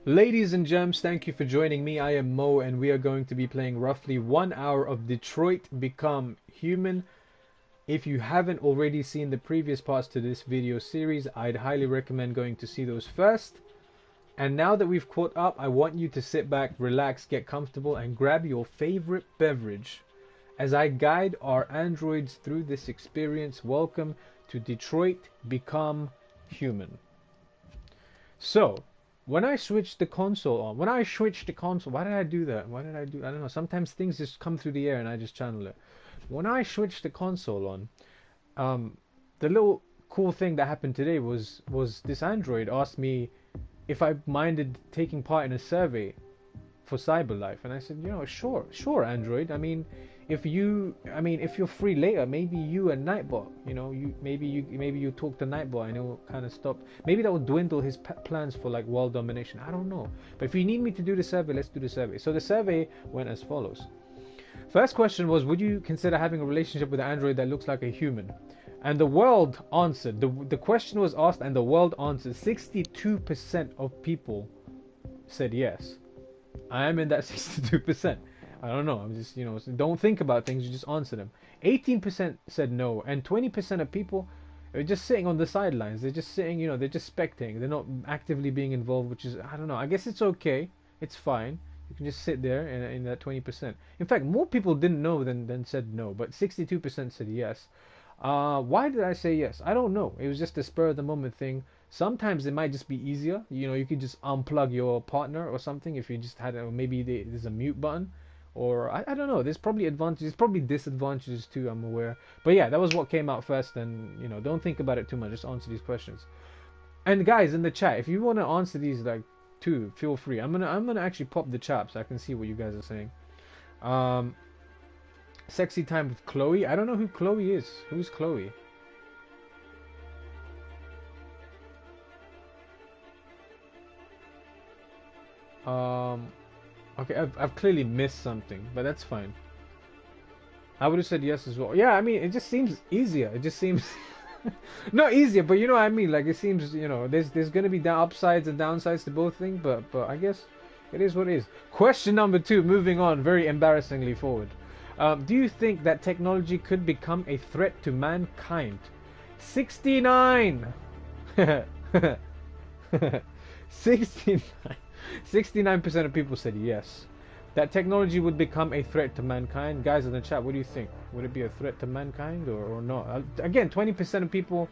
Ladies and gems, thank you for joining me. I am Mo, and we are going to be playing roughly 1 hour of Detroit Become Human. If you haven't already seen the previous parts to this video series, I'd highly recommend going to see those first. And now that we've caught up, I want you to sit back, relax, get comfortable, and grab your favorite beverage as I guide our androids through this experience. Welcome to Detroit Become Human. So, when I switched the console on, why did I do that? I don't know. Sometimes things just come through the air and I just channel it. When I switched the console on, um, the little cool thing that happened today was this android asked me if I minded taking part in a survey for CyberLife, and I said, sure, Android. If you're free later, maybe you and Nightbot, maybe you talk to Nightbot and it'll kind of stop. Maybe that will dwindle his plans for like world domination. I don't know. But if you need me to do the survey, let's do the survey. So the survey went as follows. First question was, would you consider having a relationship with an android that looks like a human? And the world answered. The question was asked, and the world answered. 62% of people said yes. I am in that 62%. I don't know. I'm just, don't think about things. You just answer them. 18% said no, and 20% of people are just sitting on the sidelines. They're just sitting, they're just spectating. They're not actively being involved, which is, I don't know. I guess it's okay. It's fine. You can just sit there in that 20%. In fact, more people didn't know than said no, but 62% said yes. Why did I say yes? I don't know. It was just a spur of the moment thing. Sometimes it might just be easier. You could just unplug your partner or something if you just had maybe there's a mute button. Or I don't know. There's probably advantages, probably disadvantages too. I'm aware. But yeah, that was what came out first. And don't think about it too much. Just answer these questions. And guys in the chat, if you want to answer these too, feel free. I'm gonna actually pop the chat so I can see what you guys are saying. Sexy time with Chloe. I don't know who Chloe is. Who's Chloe? Okay, I've clearly missed something, but that's fine. I would have said yes as well. Yeah, it just seems easier. It just seems not easier, but you know what I mean. Like it seems, there's gonna be upsides and downsides to both things, but I guess it is what it is. Question number 2. Moving on, very embarrassingly forward. Do you think that technology could become a threat to mankind? 69. 69. 69% of people said yes. That technology would become a threat to mankind. Guys in the chat, what do you think? Would it be a threat to mankind or not? Again, 20% of people,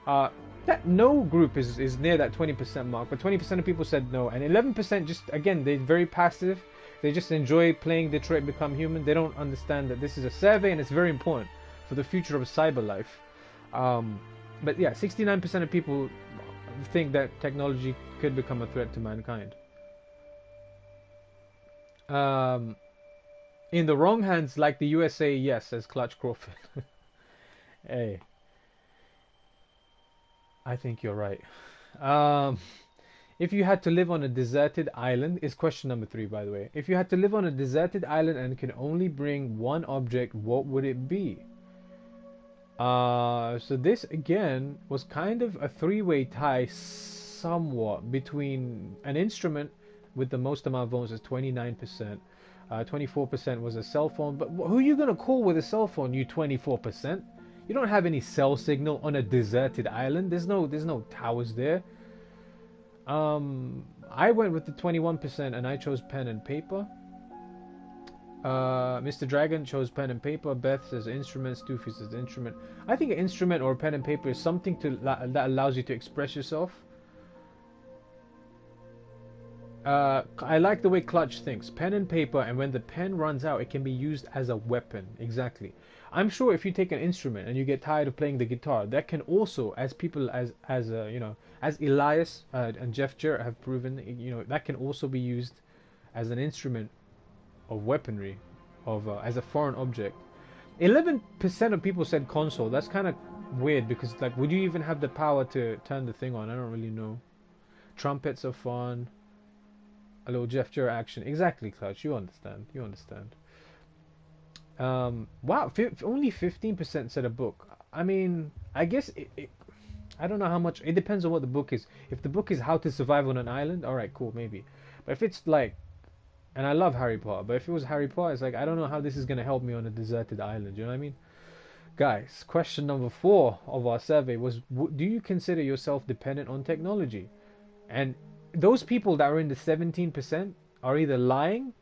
that no group is near that 20% mark, but 20% of people said no, and 11% just, again, they're very passive. They just enjoy playing Detroit Become Human. They don't understand that this is a survey and it's very important for the future of cyber life. But yeah, 69% of people think that technology could become a threat to mankind. In the wrong hands, like the USA, yes, says Clutch Crawford. Hey, I think you're right. If you had to live on a deserted island, is question number 3, by the way. If you had to live on a deserted island and can only bring one object, what would it be? So this again was kind of a 3-way tie, somewhat, between an instrument with the most amount of votes is 29%. 24% was a cell phone. But who are you gonna call with a cell phone? You 24%. You don't have any cell signal on a deserted island. There's no towers there. I went with the 21% and I chose pen and paper. Mr. Dragon chose pen and paper. Beth says instrument. Stoofy says instrument. I think an instrument or pen and paper is something that allows you to express yourself. I like the way Clutch thinks. Pen and paper, and when the pen runs out, it can be used as a weapon. Exactly. I'm sure if you take an instrument and you get tired of playing the guitar, that can also, as people as Elias and Jeff Jarrett have proven, that can also be used as an instrument of weaponry, as a foreign object. 11% of people said console. That's kind of weird because, like, would you even have the power to turn the thing on? I don't really know. Trumpets are fun. A little Jeff Jarrett action. Exactly, Clutch. You understand. Wow, only 15% said a book. I guess I don't know how much. It depends on what the book is. If the book is How to Survive on an Island, all right, cool, maybe. But if it's like, and I love Harry Potter, but if it was Harry Potter, it's like I don't know how this is gonna help me on a deserted island. You know what I mean? Guys, question number 4 of our survey was: do you consider yourself dependent on technology? And those people that are in the 17% are either lying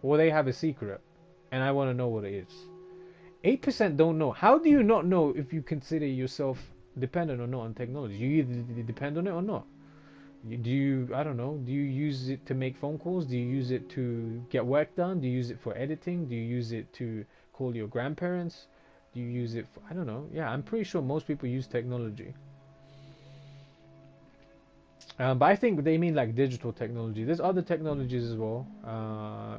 or they have a secret, and I want to know what it is. 8% don't know. How do you not know if you consider yourself dependent or not on technology? You either depend on it or not. Do you, I don't know, do you use it to make phone calls? Do you use it to get work done? Do you use it for editing? Do you use it to call your grandparents? Do you use it for, I don't know. Yeah, I'm pretty sure most people use technology. But I think they mean like digital technology. There's other technologies as well,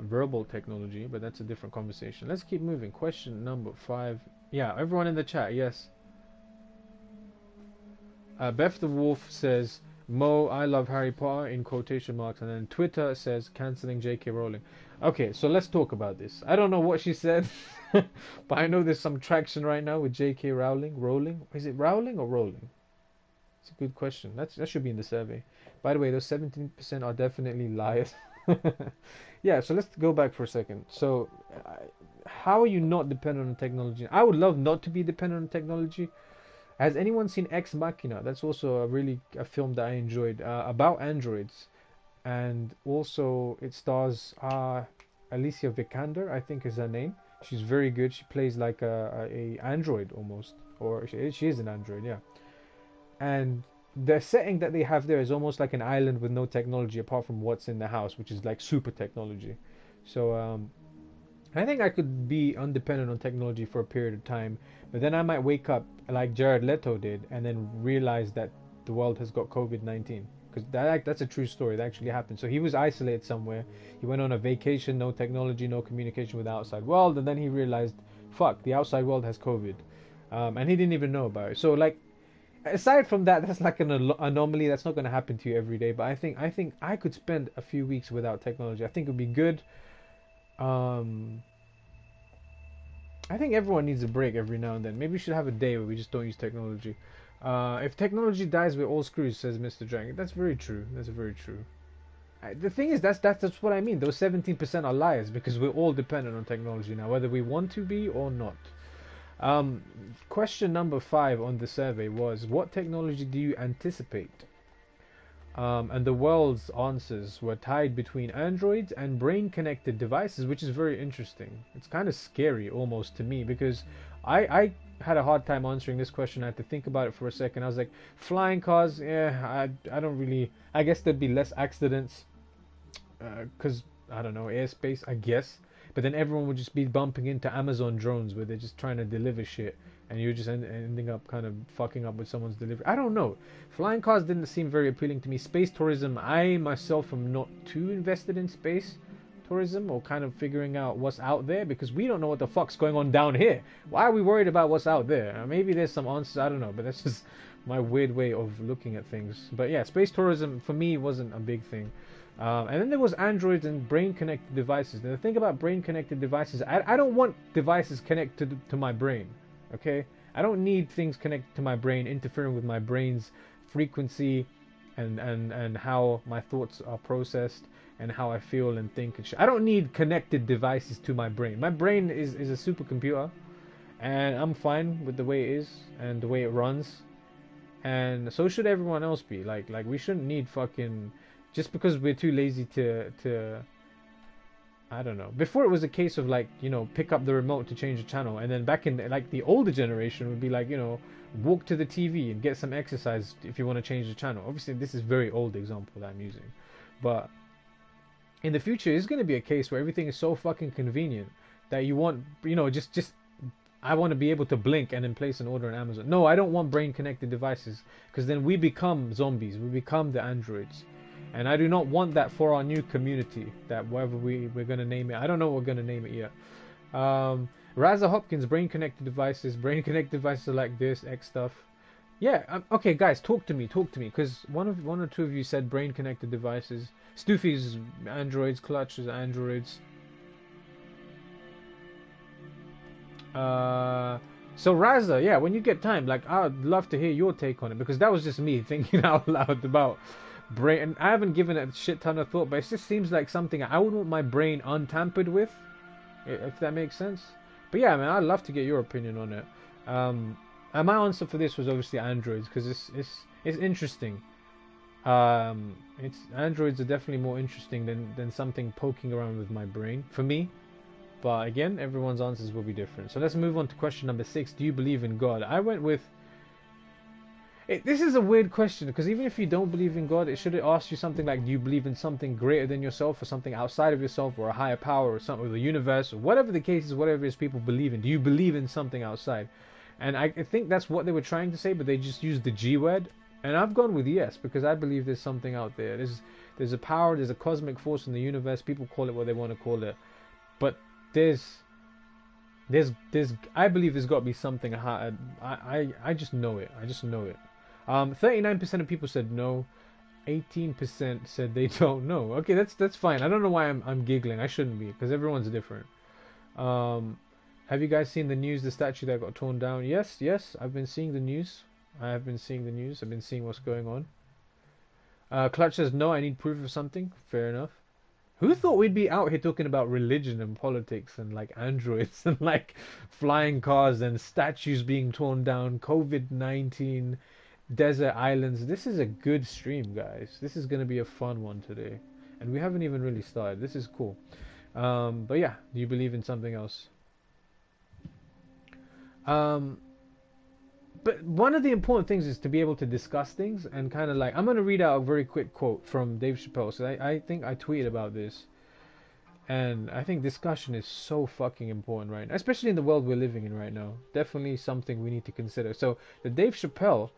verbal technology, but that's a different conversation. Let's keep moving. Question number 5. Yeah, everyone in the chat, yes. Beth the Wolf says, Mo, I love Harry Potter in quotation marks, and then Twitter says cancelling J.K. Rowling. Okay, so let's talk about this. I don't know what she said, but I know there's some traction right now with J.K. Rowling. Rowling? Is it Rowling or Rowling? It's a good question. That should be in the survey. By the way, those 17% are definitely liars. Yeah, so let's go back for a second. So, how are you not dependent on technology? I would love not to be dependent on technology. Has anyone seen Ex Machina? That's also a film that I enjoyed about androids, and also it stars Alicia Vikander, I think is her name. She's very good. She plays like a android almost, or she is an android, yeah. And the setting that they have there is almost like an island with no technology apart from what's in the house, which is like super technology. So I think I could be undependent on technology for a period of time, but then I might wake up like Jared Leto did and then realize that the world has got COVID-19. Because that's a true story. That actually happened. So he was isolated somewhere. He went on a vacation, no technology, no communication with the outside world, and then he realized, fuck, the outside world has COVID. And he didn't even know about it. So like, aside from that, that's like an anomaly. That's not going to happen to you every day. But I think I could spend a few weeks without technology. I think it would be good. I think everyone needs a break every now and then. Maybe we should have a day where we just don't use technology. If technology dies, we're all screwed, says Mr. Dragon. That's very true. That's very true. The thing is, that's what I mean. Those 17% are liars because we're all dependent on technology now, whether we want to be or not. Question number 5 on the survey was, what technology do you anticipate? And the world's answers were tied between androids and brain-connected devices, which is very interesting. It's kind of scary almost to me because I had a hard time answering this question. I had to think about it for a second. I was like, flying cars, yeah, I don't really. I guess there'd be less accidents because I don't know, airspace, I guess. But then everyone would just be bumping into Amazon drones where they're just trying to deliver shit, and you're just ending up kind of fucking up with someone's delivery. I don't know. Flying cars didn't seem very appealing to me. Space tourism, I myself am not too invested in space tourism or kind of figuring out what's out there because we don't know what the fuck's going on down here. Why are we worried about what's out there? Maybe there's some answers, I don't know, but that's just my weird way of looking at things. But yeah, space tourism for me wasn't a big thing. And then there was androids and brain-connected devices. Now the thing about brain-connected devices, I don't want devices connected to my brain, okay? I don't need things connected to my brain interfering with my brain's frequency and how my thoughts are processed and how I feel and think and shit. I don't need connected devices to my brain. My brain is a supercomputer, and I'm fine with the way it is and the way it runs. And so should everyone else be. Like we shouldn't need fucking... Just because we're too lazy to I don't know. Before it was a case of like, you know, pick up the remote to change the channel, and then back in like the older generation would be like, you know, walk to the TV and get some exercise if you want to change the channel. Obviously this is very old example that I'm using, but in the future it's going to be a case where everything is so fucking convenient that you want, you know, just I want to be able to blink and then place an order on Amazon. No, I don't want brain connected devices because then we become zombies. We become the androids. And I do not want that for our new community, that whatever we're going to name it. I don't know what we're going to name it yet. Raza Hopkins, brain-connected devices. Brain-connected devices are like this, X stuff. Yeah, okay, guys, talk to me, because one or two of you said brain-connected devices. Stoofy's androids, Clutch is androids. So Raza, yeah, when you get time, like I'd love to hear your take on it because that was just me thinking out loud about brain. And I haven't given it a shit ton of thought, but it just seems like something I would want my brain untampered with, if that makes sense. But yeah, man, I'd love to get your opinion on it. And my answer for this was obviously androids because it's interesting. It's androids are definitely more interesting than something poking around with my brain for me. But again, everyone's answers will be different. So let's move on to question number 6. Do you believe in God? I went with... this is a weird question because even if you don't believe in God, it should ask you something like, do you believe in something greater than yourself or something outside of yourself or a higher power or something, or the universe or whatever the case is, whatever it is people believe in. Do you believe in something outside? And I think that's what they were trying to say, but they just used the G word. And I've gone with yes because I believe there's something out there. There's a power, there's a cosmic force in the universe. People call it what they want to call it. But there's I believe there's got to be something higher. I just know it. I just know it. 39% of people said no. 18% said they don't know. Okay, that's fine. I don't know why I'm giggling. I shouldn't be because everyone's different. Have you guys seen the news? The statue that got torn down? Yes. I've been seeing the news. I have been seeing the news. I've been seeing what's going on. Clutch says no. I need proof of something. Fair enough. Who thought we'd be out here talking about religion and politics and like androids and like flying cars and statues being torn down, COVID-19, desert islands? This is a good stream, guys. This is going to be a fun one today. And we haven't even really started. This is cool. But yeah, do you believe in something else? But one of the important things is to be able to discuss things and kind of like, I'm going to read out a very quick quote from Dave Chappelle. So I think I tweeted about this. And I think discussion is so fucking important right now, especially in the world we're living in right now. Definitely something we need to consider. So the Dave Chappelle,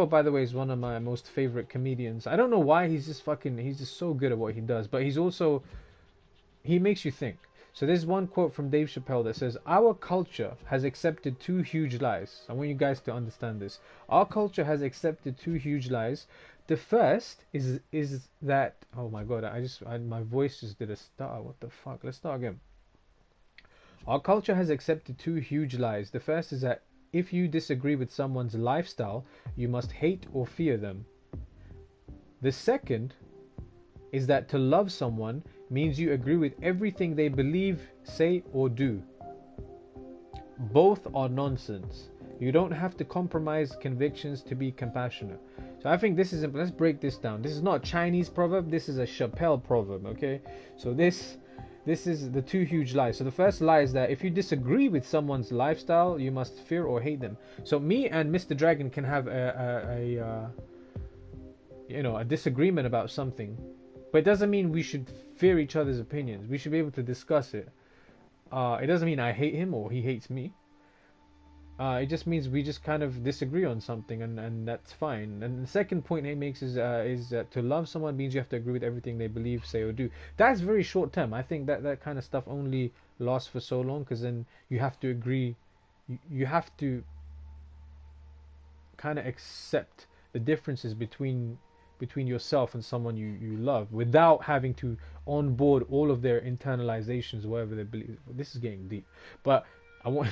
by the way, is one of my most favorite comedians. I don't know why, he's just so good at what he does. But he makes you think. So there's one quote from Dave Chappelle that says, our culture has accepted two huge lies. I want you guys to understand this. Our culture has accepted two huge lies. The first is that, oh my god, my voice just did a stutter. What the fuck? Let's start again. Our culture has accepted two huge lies. The first is that if you disagree with someone's lifestyle, you must hate or fear them. The second is that to love someone means you agree with everything they believe, say, or do. Both are nonsense. You don't have to compromise convictions to be compassionate. So I think this is, let's break this down. This is not a Chinese proverb, this is a Chappelle proverb, okay? So this is the two huge lies. So the first lie is that if you disagree with someone's lifestyle, you must fear or hate them. So me and Mr. Dragon can have a disagreement about something. But it doesn't mean we should fear each other's opinions. We should be able to discuss it. It doesn't mean I hate him or he hates me. It just means we just kind of disagree on something, and that's fine. And the second point he makes is that to love someone means you have to agree with everything they believe, say, or do. That's very short term. I think that kind of stuff only lasts for so long because then you have to agree. You have to kind of accept the differences between yourself and someone you love without having to onboard all of their internalizations, whatever they believe. This is getting deep, but I want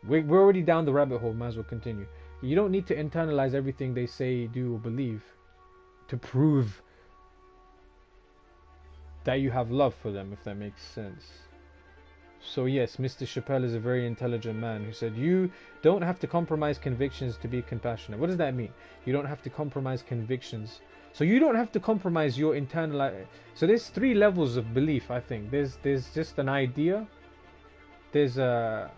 we're already down the rabbit hole, might as well continue. You don't need to internalize everything they say, do, or believe to prove that you have love for them, if that makes sense. So yes, Mr. Chappelle is a very intelligent man who said you don't have to compromise convictions to be compassionate. What does that mean? You don't have to compromise convictions. So you don't have to compromise your internal. So there's three levels of belief, I think. There's just an idea. There's a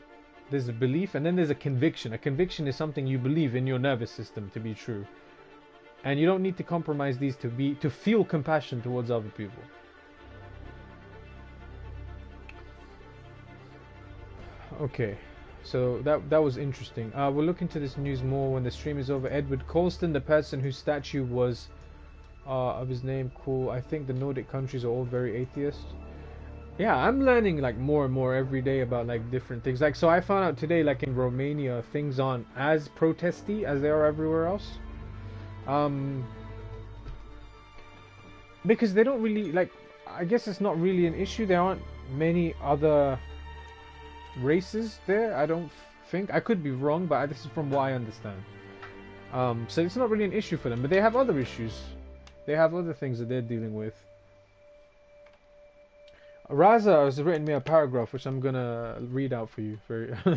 belief, and then there's a conviction. A conviction is something you believe in your nervous system to be true. And you don't need to compromise these to feel compassion towards other people. Okay, so that was interesting. We'll look into this news more when the stream is over. Edward Colston, the person whose statue was of his name, cool. I think the Nordic countries are all very atheist. Yeah, I'm learning like more and more every day about like different things. Like, so I found out today, like in Romania, things aren't as protesty as they are everywhere else. Because they don't really like. I guess it's not really an issue. There aren't many other races there. I don't think. I could be wrong, but this is from what I understand. So it's not really an issue for them, but they have other issues. They have other things that they're dealing with. Raza has written me a paragraph which I'm gonna read out for you.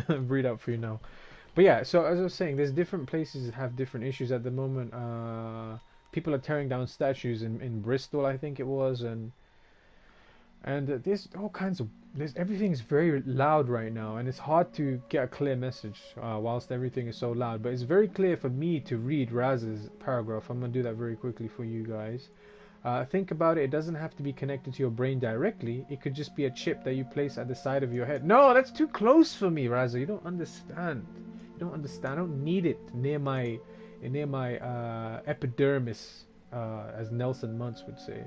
Read out for you now. But yeah, so as I was saying, there's different places that have different issues at the moment. People are tearing down statues in Bristol, I think it was, and there's all kinds of everything's very loud right now, and it's hard to get a clear message whilst everything is so loud. But it's very clear for me to read Raz's paragraph. I'm gonna do that very quickly for you guys. Think about it. It doesn't have to be connected to your brain directly. It could just be a chip that you place at the side of your head. No, that's too close for me, Raza. You don't understand. You don't understand. I don't need it near my epidermis, as Nelson Muntz would say.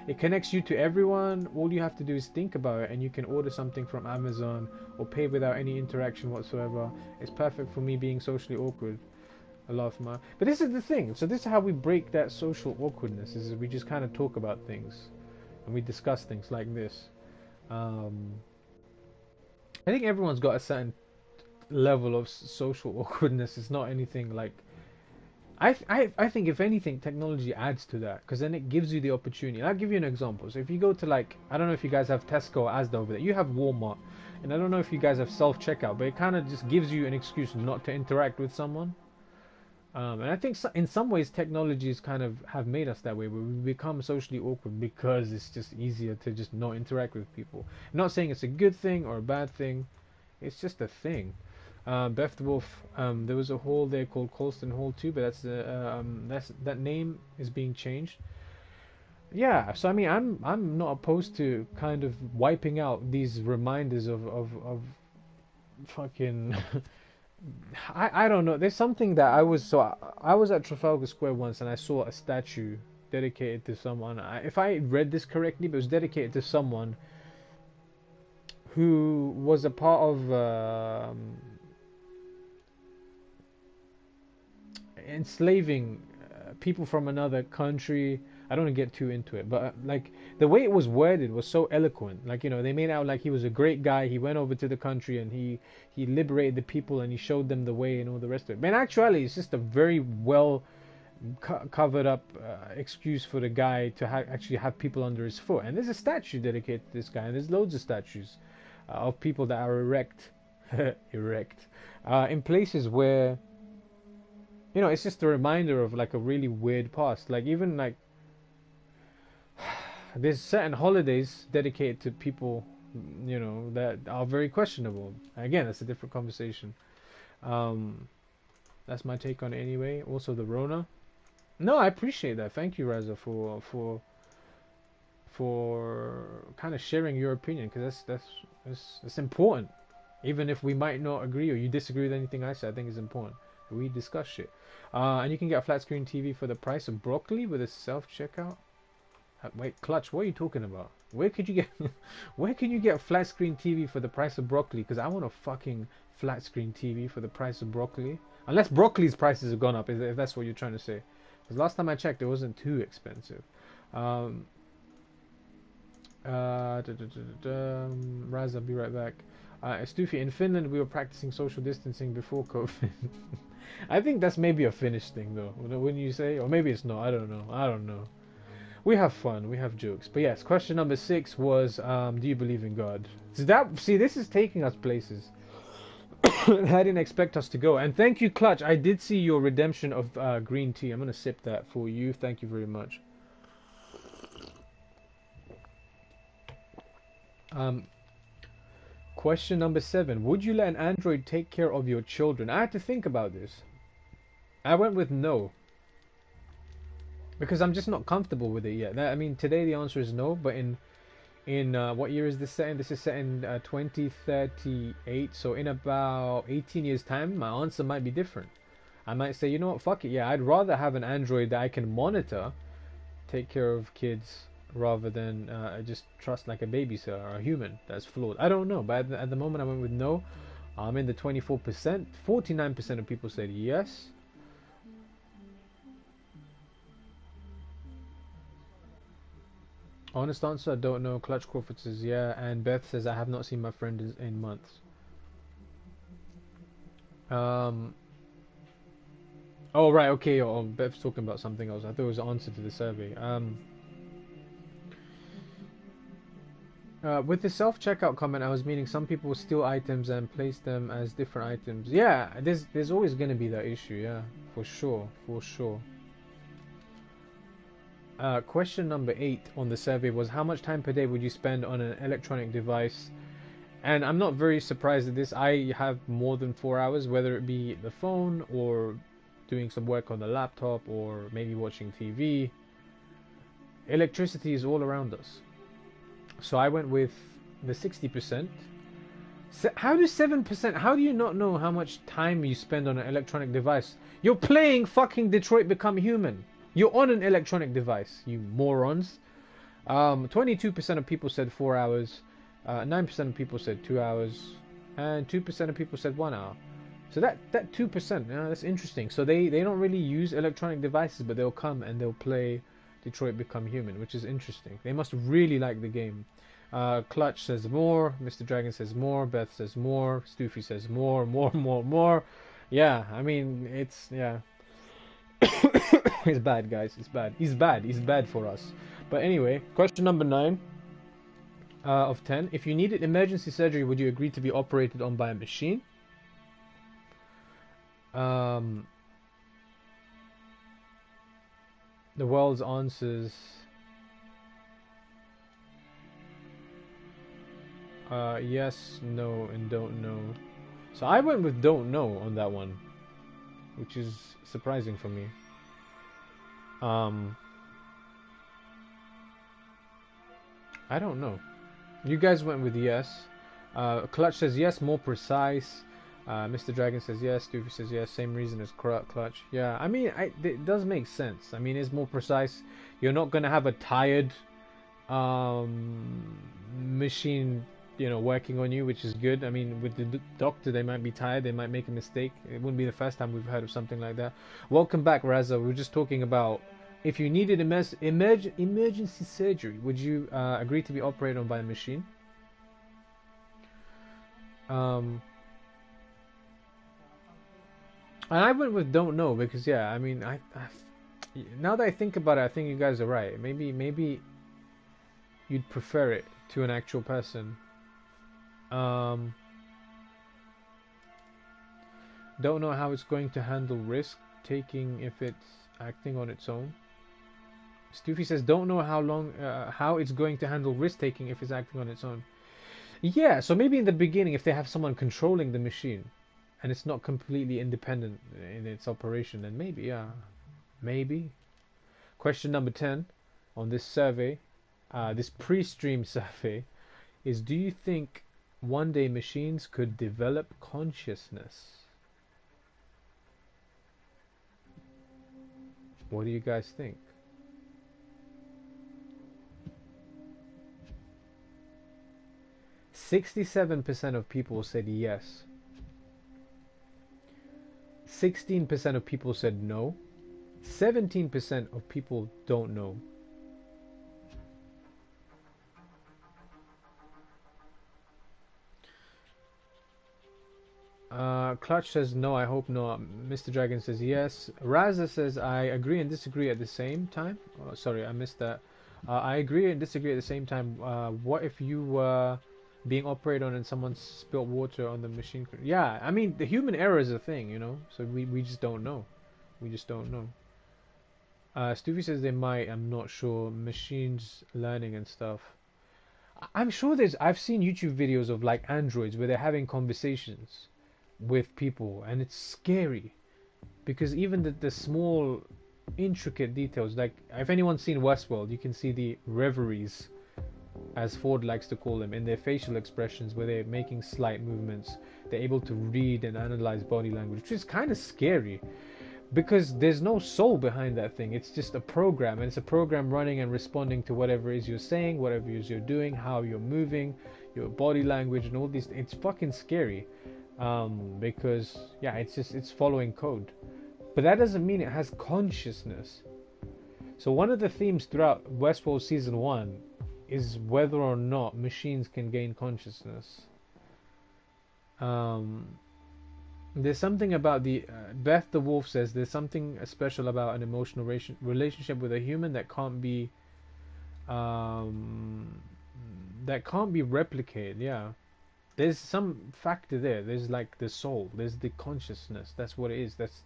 It connects you to everyone. All you have to do is think about it, and you can order something from Amazon or pay without any interaction whatsoever. It's perfect for me being socially awkward. I love my. But this is the thing. So this is how we break that social awkwardness. Is we just kind of talk about things, and we discuss things like this. I think everyone's got a certain level of social awkwardness. It's not anything like. I think if anything, technology adds to that, because then it gives you the opportunity. I'll give you an example. So if you go to, like, I don't know if you guys have Tesco or Asda over there. You have Walmart, and I don't know if you guys have self-checkout, but it kind of just gives you an excuse not to interact with someone. And I think in some ways technologies kind of have made us that way, where we become socially awkward because it's just easier to just not interact with people. I'm not saying it's a good thing or a bad thing. It's just a thing. Beth the Wolf, there was a hall there called Colston Hall too, but that name is being changed. Yeah, so I mean, I'm not opposed to kind of wiping out these reminders of fucking. I don't know. There's something that I was at Trafalgar Square once, and I saw a statue dedicated to someone. If I read this correctly, but it was dedicated to someone who was a part of enslaving people from another country. I don't want to get too into it, but like the way it was worded was so eloquent. Like, you know, they made out like he was a great guy. He went over to the country and he liberated the people and he showed them the way and all the rest of it. But actually, it's just a very well covered up excuse for the guy to actually have people under his foot. And there's a statue dedicated to this guy, and there's loads of statues of people that are erect, in places where, you know, it's just a reminder of like a really weird past. Like, even like there's certain holidays dedicated to people, you know, that are very questionable. Again, that's a different conversation. That's my take on it anyway. Also, the Rona. No, I appreciate that. Thank you, Raza, for kind of sharing your opinion, because that's important. Even if we might not agree or you disagree with anything I said, I think it's important we discuss shit. And you can get a flat screen TV for the price of broccoli with a self checkout. Wait, Clutch, what are you talking about? Where could you get where can you get a flat screen TV for the price of broccoli? Because I want a fucking flat screen TV for the price of broccoli. Unless broccoli's prices have gone up, if that's what you're trying to say. Because last time I checked, it wasn't too expensive. Raz, I'll be right back. Stufi, in Finland we were practicing social distancing before COVID. I think that's maybe a Finnish thing though, wouldn't you say? Or maybe it's not, I don't know. We have fun, we have jokes. But yes, question number 6 was, do you believe in God? See, this is taking us places I didn't expect us to go. And thank you, Clutch. I did see your redemption of green tea. I'm going to sip that for you. Thank you very much. Question number 7. Would you let an android take care of your children? I had to think about this. I went with no. Because I'm just not comfortable with it yet. I mean, today the answer is no, but in what year is this set in? This is set in 2038, so in about 18 years time, my answer might be different. I might say, you know what, fuck it, yeah, I'd rather have an android that I can monitor, take care of kids, rather than just trust like a babysitter or a human that's flawed. I don't know, but at the moment I went with no. I'm in the 24%. 49% of people said yes. Honest answer, I don't know. Clutch Crawford says yeah, and Beth says I have not seen my friend in months. Um. Oh right, okay. Oh, Bev's talking about something else. I thought it was the answer to the survey. With the self-checkout comment, I was meaning some people steal items and place them as different items. Yeah, there's always gonna be that issue. Yeah, for sure, for sure. Question number 8 on the survey was how much time per day would you spend on an electronic device? And I'm not very surprised at this. I have more than 4 hours, whether it be the phone or doing some work on the laptop or maybe watching TV. Electricity is all around us. So I went with the 60%. How do 7%? How do you not know how much time you spend on an electronic device? You're playing fucking Detroit Become Human. You're on an electronic device, you morons. 22% of people said 4 hours. 9% of people said 2 hours. And 2% of people said 1 hour. So that 2%, that's interesting. So they don't really use electronic devices, but they'll come and they'll play Detroit Become Human, which is interesting. They must really like the game. Clutch says more. Mr. Dragon says more. Beth says more. Stoofy says more. More. Yeah, I mean, yeah. It's bad, guys. It's bad. He's bad. He's bad for us. But anyway, question number 9 of 10. If you needed emergency surgery, would you agree to be operated on by a machine? The world's answers. Yes, no, and don't know. So I went with don't know on that one, which is surprising for me. I don't know. You guys went with yes. Clutch says yes, more precise. Mr. Dragon says yes. Doofy says yes. Same reason as Clutch. Yeah, I mean, it does make sense. I mean, it's more precise. You're not gonna have a tired machine, working on you, which is good. I mean, with the doctor, they might be tired. They might make a mistake. It wouldn't be the first time we've heard of something like that. Welcome back, Raza. We were just talking about if you needed emergency surgery, would you agree to be operated on by a machine? And I went with don't know because yeah, I mean, now that I think about it, I think you guys are right. Maybe you'd prefer it to an actual person. Don't know how it's going to handle risk taking if it's acting on its own. Stoofy says don't know how it's going to handle risk taking if it's acting on its own. Yeah, so maybe in the beginning, if they have someone controlling the machine, and it's not completely independent in its operation, then maybe, yeah, maybe. Question number 10 on this survey, this pre-stream survey, is do you think one day machines could develop consciousness? What do you guys think? %67 of people said yes. 16% of people said no. 17% of people don't know. Clutch says no, I hope not. Mr. Dragon says yes. Raza says I agree and disagree at the same time. Oh, sorry, I missed that. I agree and disagree at the same time. What if you were being operated on and someone spilled water on the machine? Yeah, I mean, the human error is a thing, so we just don't know. We just don't know. Stoofy says they might, I'm not sure. Machines learning and stuff. I'm sure I've seen YouTube videos of like androids where they're having conversations with people and it's scary because even the small intricate details, like if anyone's seen Westworld, you can see the reveries, as Ford likes to call them, in their facial expressions where they're making slight movements. They're able to read and analyze body language, which is kind of scary because there's no soul behind that thing. It's just a program, and it's a program running and responding to whatever it is you're saying, whatever it is you're doing, how you're moving, your body language and all these. It's fucking scary because yeah, it's following code, but that doesn't mean it has consciousness. So one of the themes throughout Westworld season 1 is whether or not machines can gain consciousness. There's something about the Beth the Wolf says there's something special about an emotional relationship with a human um, that can't be replicated. Yeah, there's some factor there. There's like the soul. There's the consciousness. That's what it is. That's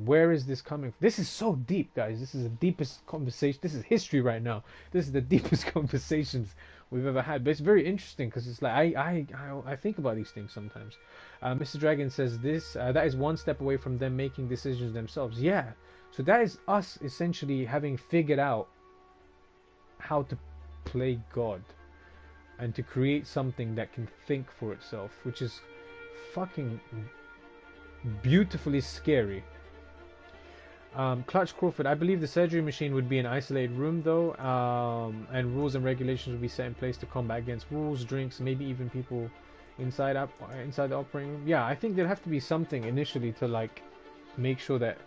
where is this coming from? This is so deep, guys. This is the deepest conversation. This is history right now. This is the deepest conversations we've ever had. But it's very interesting because it's like I think about these things sometimes. Mr. Dragon says this that is one step away from them making decisions themselves. Yeah. So that is us essentially having figured out how to play God and to create something that can think for itself, which is fucking beautifully scary. Clutch Crawford, I believe the surgery machine would be an isolated room though, and rules and regulations would be set in place to combat against wolves, drinks, maybe even people inside the operating room. Yeah, I think there'd have to be something initially to like make sure that,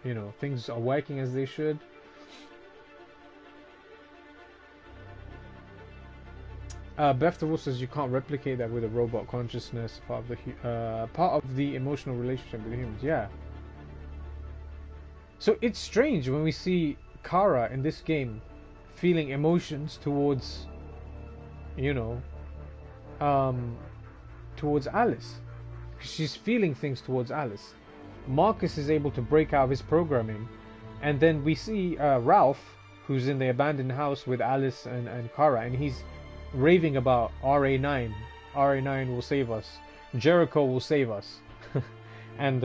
you know, things are working as they should. Beth the Wolf says you can't replicate that with a robot consciousness, part of the emotional relationship with humans. Yeah. So it's strange when we see Kara in this game feeling emotions towards, you know, towards Alice. She's feeling things towards Alice. Marcus is able to break out of his programming, and then we see Ralph, who's in the abandoned house with Alice and Kara, and he's raving about RA9. RA9 will save us. Jericho will save us. And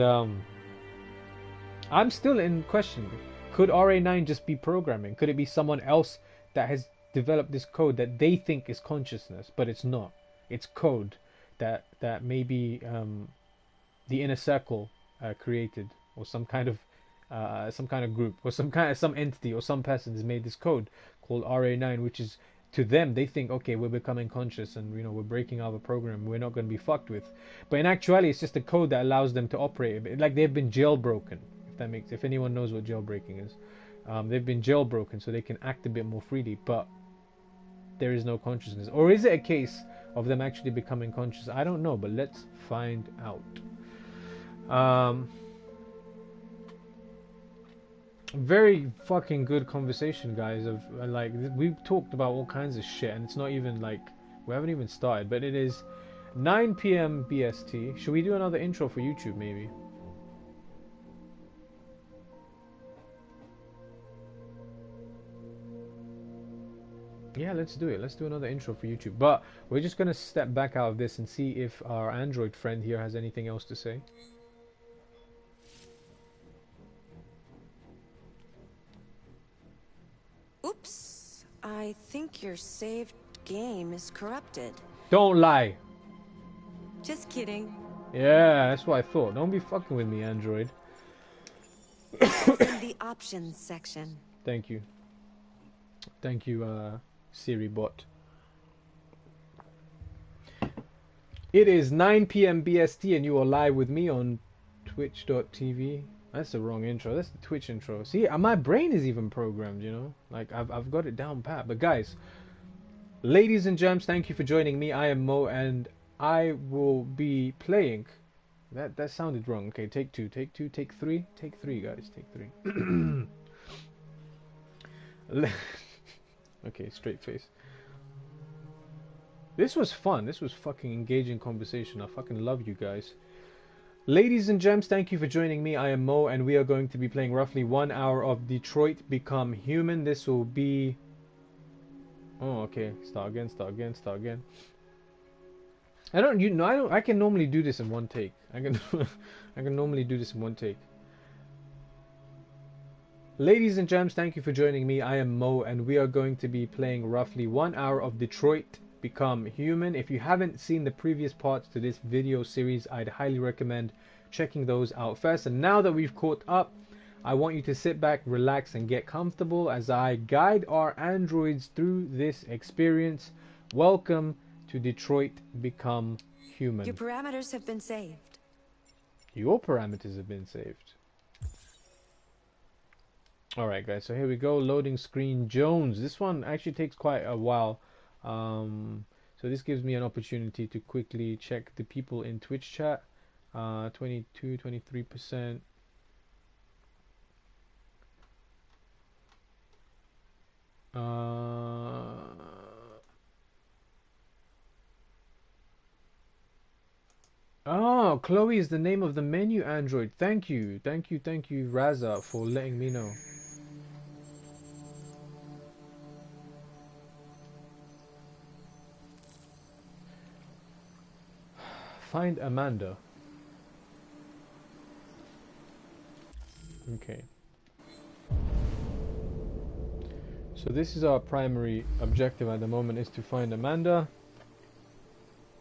I'm still in question. Could RA9 just be programming? Could it be someone else that has developed this code that they think is consciousness, but it's not? It's code that maybe the inner circle created, or some kind of group, or some entity or some person has made this code called RA9, which is, to them, they think, okay, we're becoming conscious and, you know, we're breaking out of a program, we're not going to be fucked with. But in actuality, it's just a code that allows them to operate. Like they've been jailbroken. If anyone knows what jailbreaking is, they've been jailbroken so they can act a bit more freely, but there is no consciousness. Or is it a case of them actually becoming conscious? I don't know, but let's find out. Very fucking good conversation, guys. Of like, we've talked about all kinds of shit, and it's not even like we haven't even started. But it is 9 p.m. BST. Should we do another intro for YouTube, maybe? Yeah, let's do it. Let's do another intro for YouTube. But we're just gonna step back out of this and see if our Android friend here has anything else to say. Oops. I think your saved game is corrupted. Don't lie. Just kidding. Yeah, that's what I thought. Don't be fucking with me, Android. In the options section. Thank you. Thank you, Siri bot. It is 9 p.m. BST and you are live with me on twitch.tv. That's the wrong intro. That's the Twitch intro. See, my brain is even programmed, you know? Like, I've got it down pat. But guys, ladies and gents, thank you for joining me. I am Mo and I will be playing... That sounded wrong. Okay, take two, take three. Take three, guys. Take three. Okay, straight face. This was fun. This was fucking engaging conversation. I fucking love you guys. Ladies and gents, thank you for joining me. I am Mo, and we are going to be playing roughly 1 hour of Detroit Become Human. This will be... Oh, okay. Start again. I can normally do this in one take. I can normally do this in one take. Ladies and gents, thank you for joining me. I am Mo, and we are going to be playing roughly 1 hour of Detroit Become Human. If you haven't seen the previous parts to this video series, I'd highly recommend checking those out first. And now that we've caught up, I want you to sit back, relax, and get comfortable as I guide our androids through this experience. Welcome to Detroit Become Human. Your parameters have been saved. Your parameters have been saved. Alright guys, so here we go. Loading screen Jones. This one actually takes quite a while. So this gives me an opportunity to quickly check the people in Twitch chat. 22, 23%. Oh, Chloe is the name of the menu android. Thank you, Raza, for letting me know. Find Amanda. Okay. So this is our primary objective at the moment, is to find Amanda.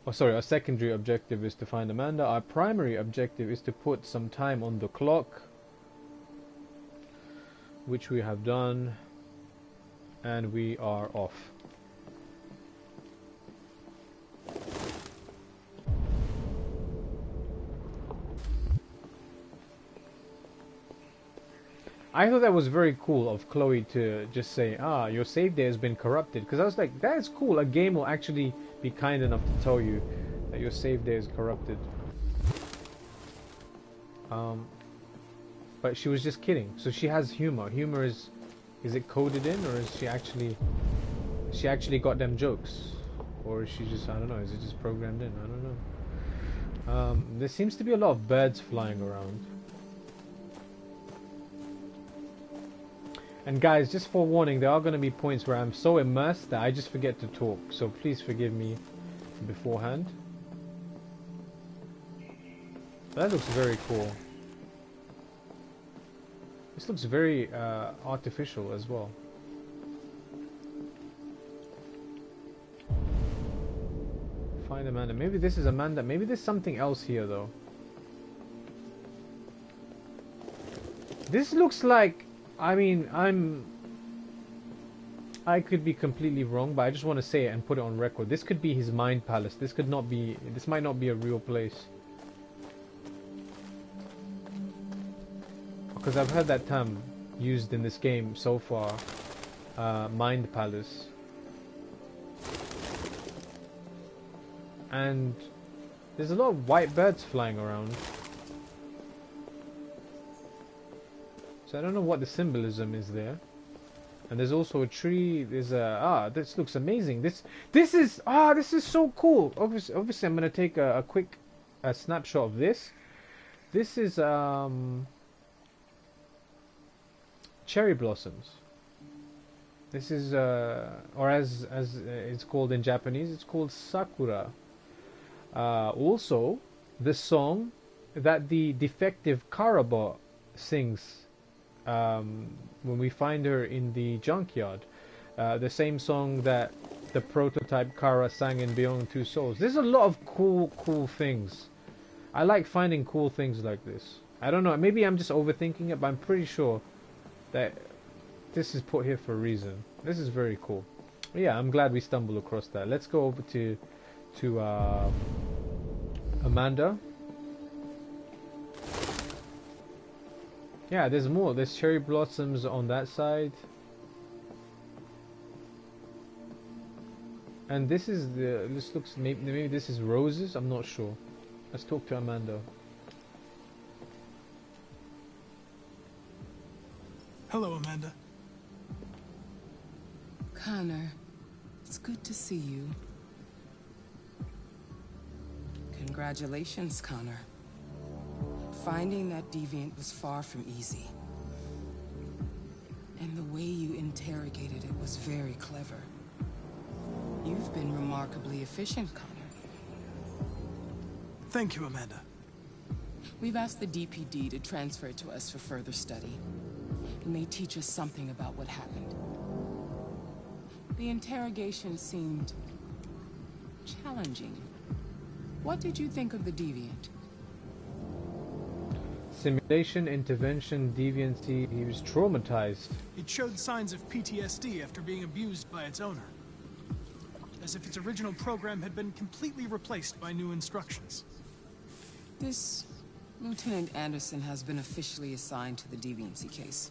Oh, sorry, our secondary objective is to find Amanda. Our primary objective is to put some time on the clock, which we have done, and we are off. I thought that was very cool of Chloe to just say, your save data has been corrupted, because I was like, that is cool. A game will actually be kind enough to tell you that your save data is corrupted. But she was just kidding. So she has humor. Humor is it coded in, or is she actually got them jokes? Or is she just, I don't know, is it just programmed in? I don't know. There seems to be a lot of birds flying around. And guys, just forewarning, there are going to be points where I'm so immersed that I just forget to talk. So please forgive me beforehand. That looks very cool. This looks very artificial as well. Find Amanda. Maybe this is Amanda. Maybe there's something else here though. This looks like, I mean, I could be completely wrong, but I just want to say it and put it on record. This could be his mind palace. This might not be a real place. Because I've heard that term used in this game so far. Mind palace. And there's a lot of white birds flying around. So I don't know what the symbolism is there. And there's also a tree. There's a this looks amazing. This is so cool. Obviously I'm gonna take a quick snapshot of this. This is cherry blossoms. This is or as it's called in Japanese, it's called sakura. Also, the song that the defective Karabot sings when we find her in the junkyard, the same song that the prototype Kara sang in Beyond Two Souls. There's a lot of cool things. I like finding cool things like this. I don't know, maybe I'm just overthinking it, but I'm pretty sure that this is put here for a reason. This is very cool. Yeah, I'm glad we stumbled across that. Let's go over to Amanda. Yeah, there's more. There's cherry blossoms on that side. And this is this looks, maybe this is roses, I'm not sure. Let's talk to Amanda. Hello, Amanda. Connor, it's good to see you. Congratulations, Connor. Finding that deviant was far from easy. And the way you interrogated it was very clever. You've been remarkably efficient, Connor. Thank you, Amanda. We've asked the DPD to transfer it to us for further study. It may teach us something about what happened. The interrogation seemed challenging. What did you think of the deviant? Simulation, intervention, deviancy. He was traumatized. It showed signs of PTSD after being abused by its owner. As if its original program had been completely replaced by new instructions. This Lieutenant Anderson has been officially assigned to the deviancy case.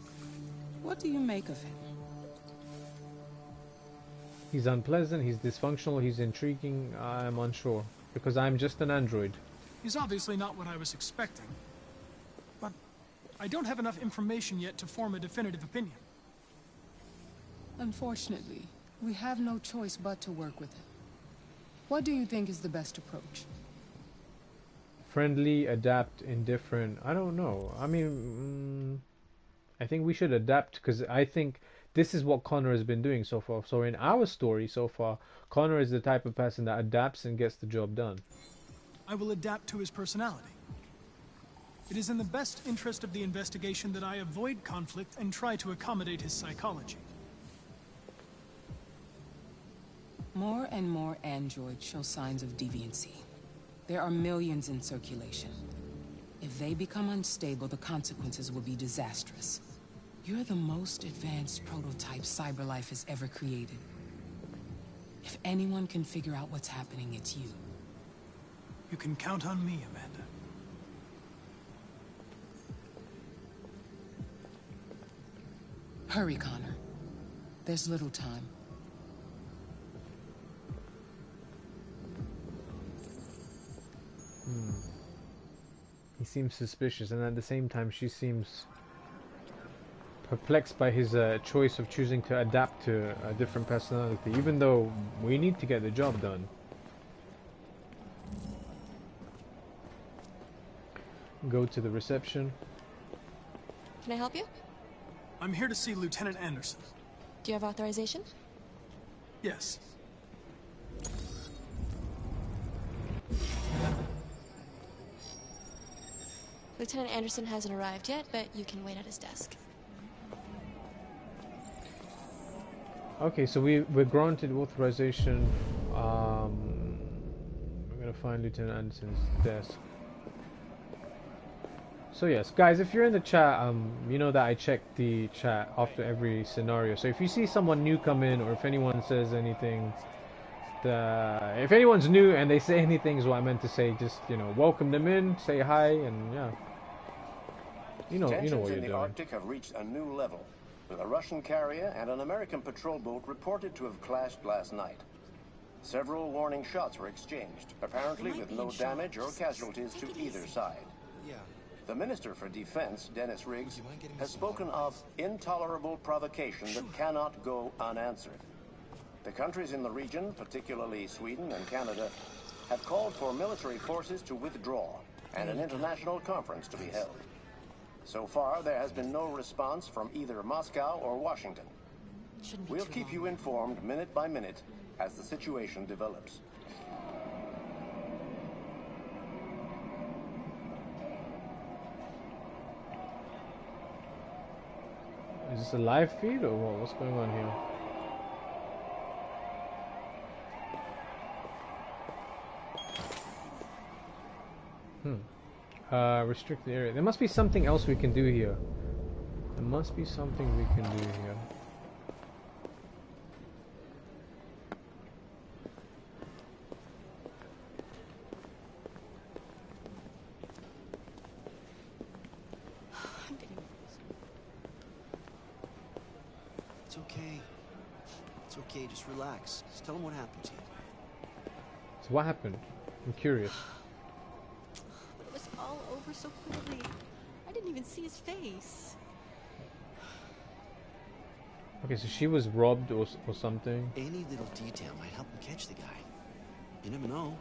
What do you make of him? He's unpleasant, he's dysfunctional, he's intriguing. I'm unsure. Because I'm just an android. He's obviously not what I was expecting. But I don't have enough information yet to form a definitive opinion. Unfortunately, we have no choice but to work with him. What do you think is the best approach? Friendly, adapt, indifferent. I don't know. I mean, I think we should adapt, because I think this is what Connor has been doing so far. So in our story so far, Connor is the type of person that adapts and gets the job done. I will adapt to his personality. It is in the best interest of the investigation that I avoid conflict and try to accommodate his psychology. More and more androids show signs of deviancy. There are millions in circulation. If they become unstable, the consequences will be disastrous. You're the most advanced prototype CyberLife has ever created. If anyone can figure out what's happening, it's you. You can count on me, Amanda. Hurry, Connor. There's little time. He seems suspicious, and at the same time she seems perplexed by his choice of choosing to adapt to a different personality, even though we need to get the job done. Go to the reception. Can I help you? I'm here to see Lieutenant Anderson. Do you have authorization? Yes. Lieutenant Anderson hasn't arrived yet, but you can wait at his desk. Okay, so we're granted authorization. We're gonna find Lieutenant Anderson's desk. So yes, guys, if you're in the chat, you know that I check the chat after every scenario. So if you see someone new come in, or if anyone says anything, if anyone's new and they say anything is what I meant to say, just, you know, welcome them in, say hi, and yeah. You know what you're Tensions in the doing. Arctic have reached a new level, with a Russian carrier and an American patrol boat reported to have clashed last night. Several warning shots were exchanged, apparently with no damage or casualties to either side. The Minister for Defense, Dennis Riggs, has spoken of intolerable provocation that cannot go unanswered. The countries in the region, particularly Sweden and Canada, have called for military forces to withdraw and an international conference to be held. So far, there has been no response from either Moscow or Washington. We'll keep you informed minute by minute as the situation develops. Is this a live feed or what? What's going on here? Restricted area. There must be something else we can do here. There must be something we can do here. It's okay. It's okay, just relax. Just tell him what happened to you. So what happened? I'm curious. It was all over so quickly. I didn't even see his face. Okay, so she was robbed or something. Any little detail might help him catch the guy. You never know.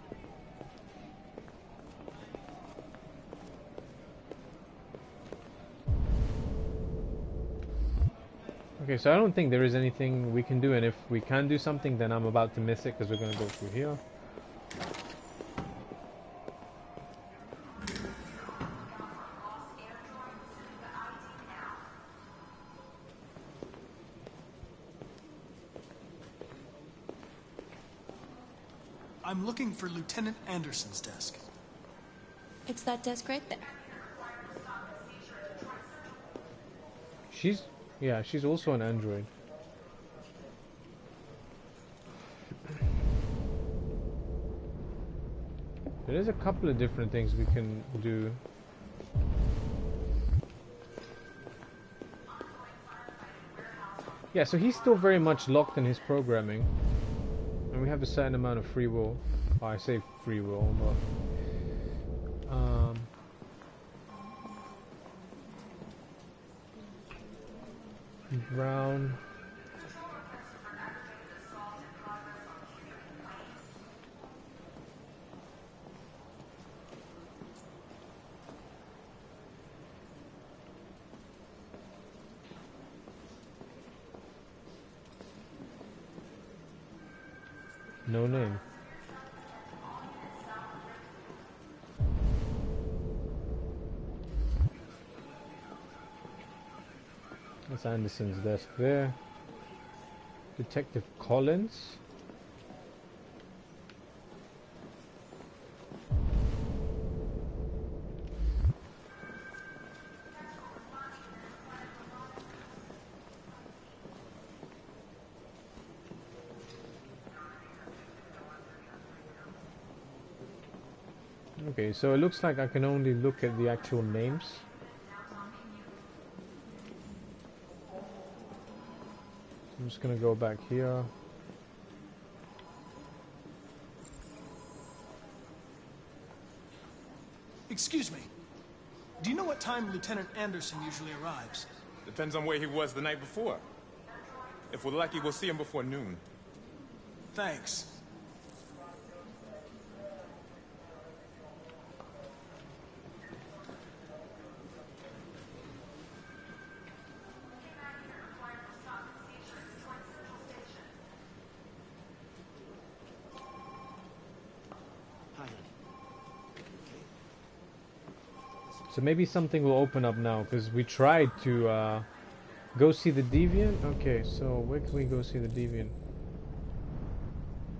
Okay, so I don't think there is anything we can do, and if we can do something, then I'm about to miss it because we're going to go through here. I'm looking for Lieutenant Anderson's desk. It's that desk right there. She's also an android. There is a couple of different things we can do. Yeah, so he's still very much locked in his programming. And we have a certain amount of free will. Oh, I say free will, but Brown. No name. That's Anderson's desk there. Detective Collins. Okay, so it looks like I can only look at the actual names. I'm just gonna go back here. Excuse me. Do you know what time Lieutenant Anderson usually arrives? Depends on where he was the night before. If we're lucky, we'll see him before noon. Thanks. So maybe something will open up now, because we tried to go see the Deviant. Okay, so where can we go see the Deviant?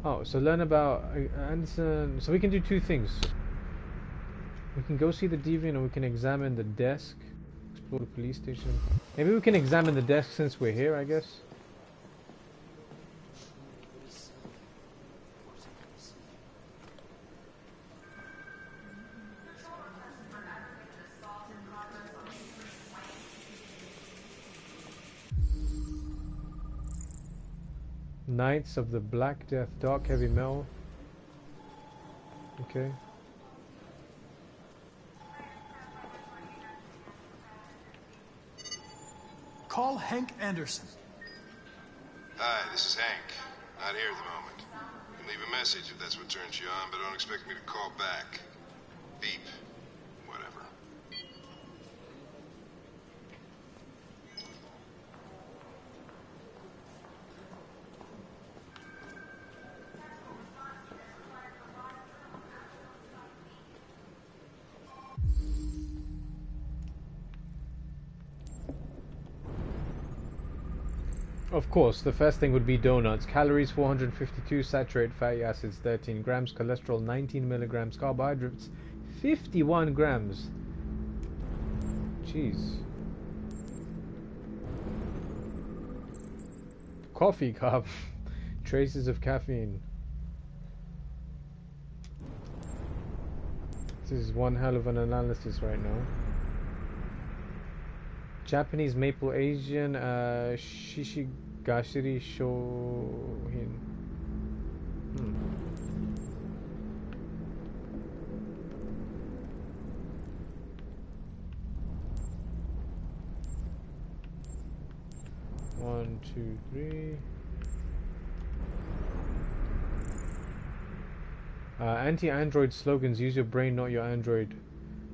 Oh, so learn about Anderson. So we can do two things. We can go see the Deviant, or we can examine the desk. Explore the police station. Maybe we can examine the desk since we're here, I guess. Knights of the Black Death, dark heavy metal. Okay. Call Hank Anderson. Hi, this is Hank. Not here at the moment. You can leave a message if that's what turns you on, but don't expect me to call back. Beep. Whatever. Of course, the first thing would be donuts. Calories 452, saturated fatty acids 13 grams, cholesterol 19 milligrams, carbohydrates 51 grams. Jeez. Coffee cup. Traces of caffeine. This is one hell of an analysis right now. Japanese Maple Asian Shishigashiri Shohin. One, two, three. Anti-Android slogans. Use your brain, not your Android.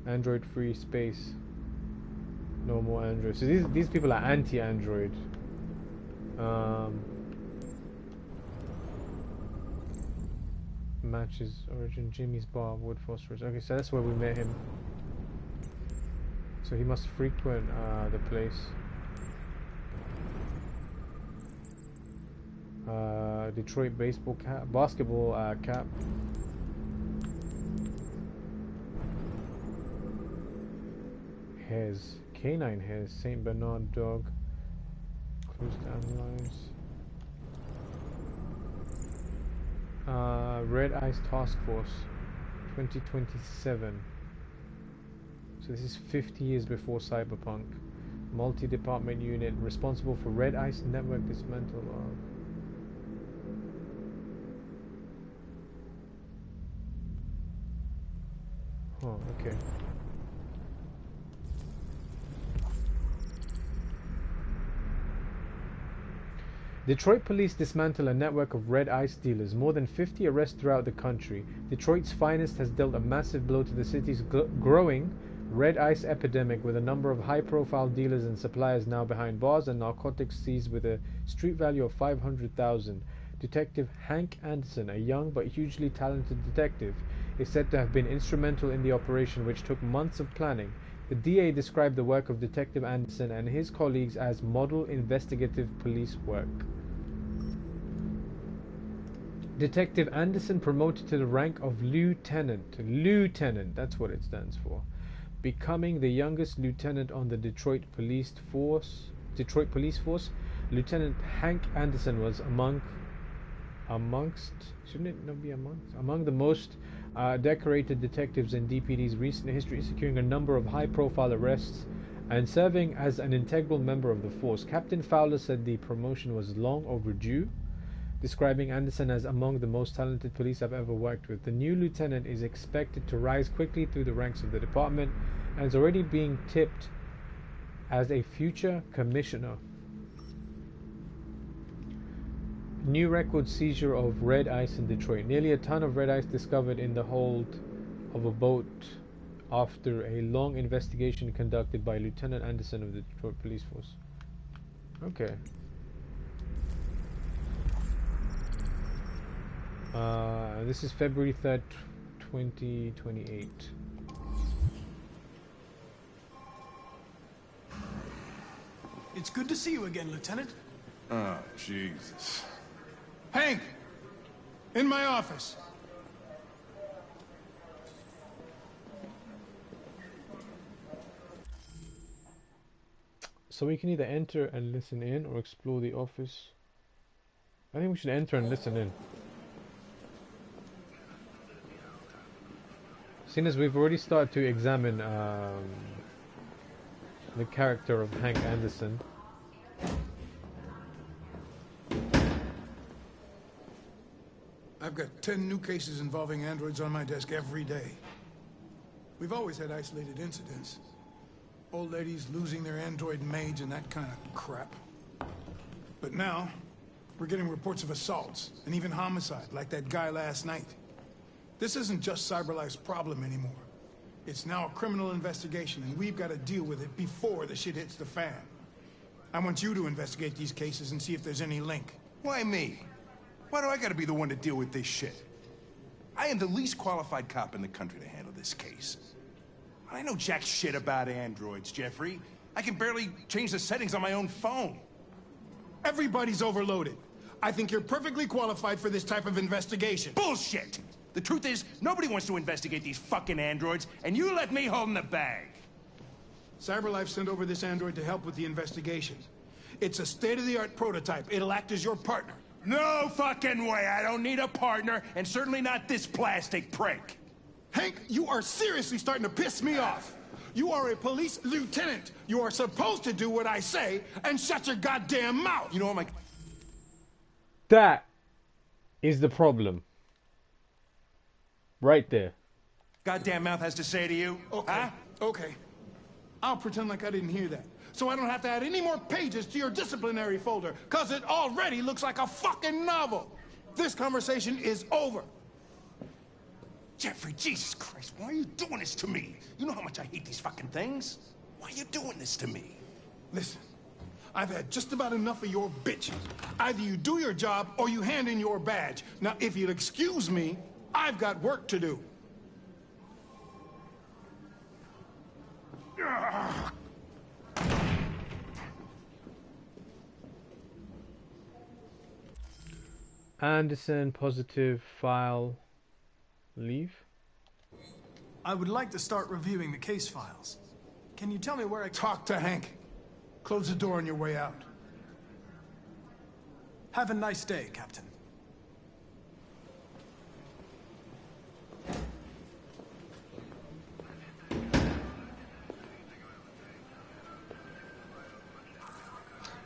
Android-free space. No more Android. So these people are anti-Android. Matches origin. Jimmy's bar. Wood phosphorus. Okay, so that's where we met him. So he must frequent the place. Detroit baseball cap, basketball cap. Hairs, canine hairs, Saint Bernard dog. Clues to analyze. Red Ice Task Force, 2027. So this is 50 years before Cyberpunk. Multi-department unit responsible for Red Ice network dismantle. Oh, okay. Detroit police dismantle a network of red ice dealers. More than 50 arrests throughout the country. Detroit's Finest has dealt a massive blow to the city's growing red ice epidemic, with a number of high-profile dealers and suppliers now behind bars and narcotics seized with a street value of $500,000. Detective Hank Anderson, a young but hugely talented detective, is said to have been instrumental in the operation, which took months of planning. The DA described the work of Detective Anderson and his colleagues as model investigative police work. Detective Anderson promoted to the rank of lieutenant. Lieutenant, that's what it stands for. Becoming the youngest lieutenant on the Detroit Police Force. Lieutenant Hank Anderson was among the most decorated detectives in DPD's recent history, securing a number of high-profile arrests and serving as an integral member of the force. Captain Fowler said the promotion was long overdue, describing Anderson as among the most talented police I've ever worked with. The new lieutenant is expected to rise quickly through the ranks of the department and is already being tipped as a future commissioner. New record seizure of red ice in Detroit. Nearly a ton of red ice discovered in the hold of a boat after a long investigation conducted by Lieutenant Anderson of the Detroit Police Force. Okay. This is February 3rd, 2028. It's good to see you again, Lieutenant. Oh, Jesus. Hank! In my office. So we can either enter and listen in or explore the office. I think we should enter and listen in. Seeing as we've already started to examine the character of Hank Anderson. I've got 10 new cases involving androids on my desk every day. We've always had isolated incidents. Old ladies losing their android maids and that kind of crap. But now, we're getting reports of assaults and even homicide, like that guy last night. This isn't just CyberLife's problem anymore. It's now a criminal investigation, and we've got to deal with it before the shit hits the fan. I want you to investigate these cases and see if there's any link. Why me? Why do I gotta be the one to deal with this shit? I am the least qualified cop in the country to handle this case. I know jack shit about androids, Jeffrey. I can barely change the settings on my own phone. Everybody's overloaded. I think you're perfectly qualified for this type of investigation. Bullshit! The truth is, nobody wants to investigate these fucking androids, and you let me hold in the bag. CyberLife sent over this android to help with the investigation. It's a state-of-the-art prototype. It'll act as your partner. No fucking way! I don't need a partner, and certainly not this plastic prick. Hank, you are seriously starting to piss me off. You are a police lieutenant. You are supposed to do what I say and shut your goddamn mouth. You know what my... That is the problem. Right there. Goddamn mouth has to say to you? Okay, huh? Okay. I'll pretend like I didn't hear that. So I don't have to add any more pages to your disciplinary folder, because it already looks like a fucking novel. This conversation is over. Jeffrey, Jesus Christ, why are you doing this to me? You know how much I hate these fucking things. Why are you doing this to me? Listen, I've had just about enough of your bitching. Either you do your job or you hand in your badge. Now, if you'll excuse me, I've got work to do. Anderson, positive, file, leave. I would like to start reviewing the case files. Can you tell me where I... Talk to Hank. Close the door on your way out. Have a nice day, Captain.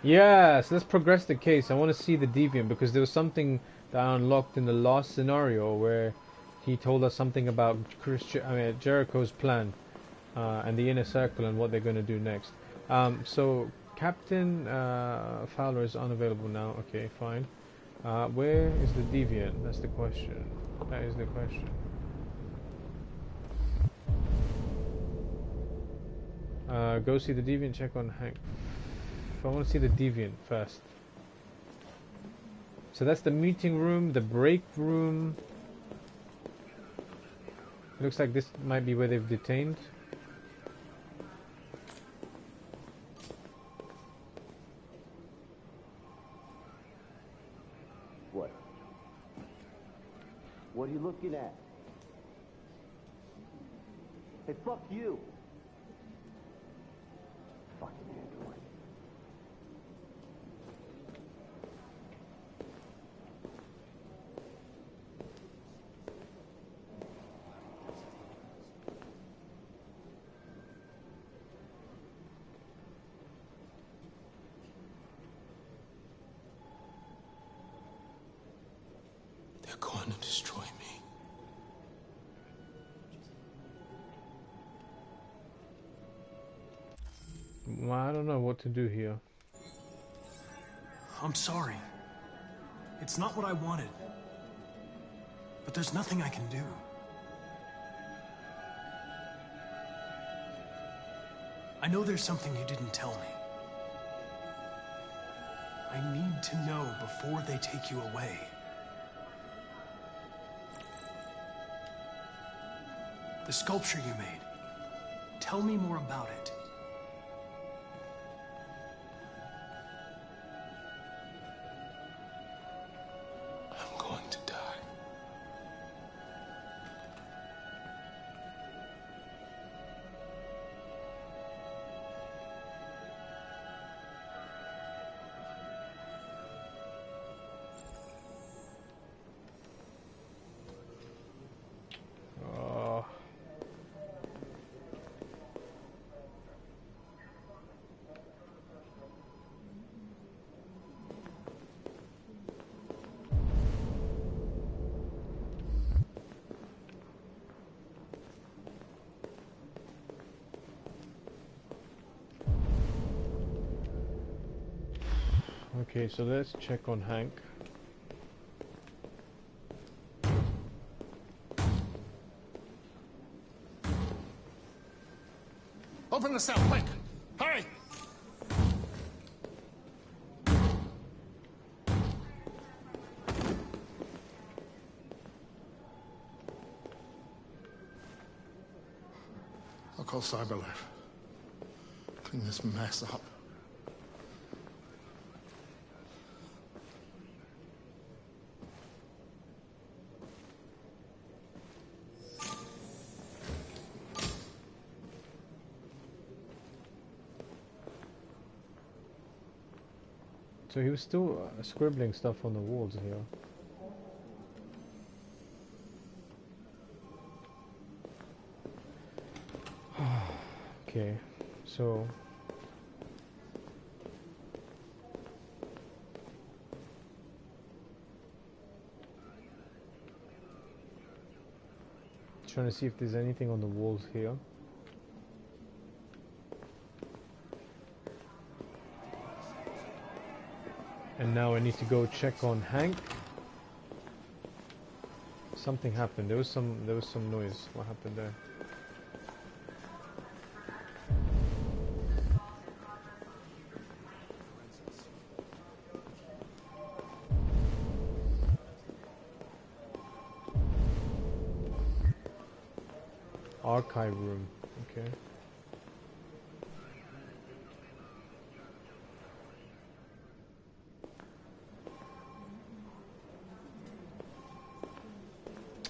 Yes, let's progress the case. I want to see the deviant, because there was something that I unlocked in the last scenario where he told us something about Jericho's plan and the inner circle and what they're going to do next. So Captain Fowler is unavailable now. Okay, fine. Where is the deviant? That's the question. That is the question. Go see the deviant, check on Hank. I want to see the deviant first. So that's the meeting room, the break room. It looks like this might be where they've detained. What? What are you looking at? Hey, fuck you! Fucking android. They're going to destroy me. Well, I don't know what to do here. I'm sorry. It's not what I wanted. But there's nothing I can do. I know there's something you didn't tell me. I need to know before they take you away. The sculpture you made. Tell me more about it. I'm going to die. Okay, so let's check on Hank. Open the cell, quick! Hurry! I'll call CyberLife. Clean this mess up. So he was still scribbling stuff on the walls here. Okay, so trying to see if there's anything on the walls here. And now I need to go check on Hank. Something happened. There was some noise. What happened there? Archive room. Okay.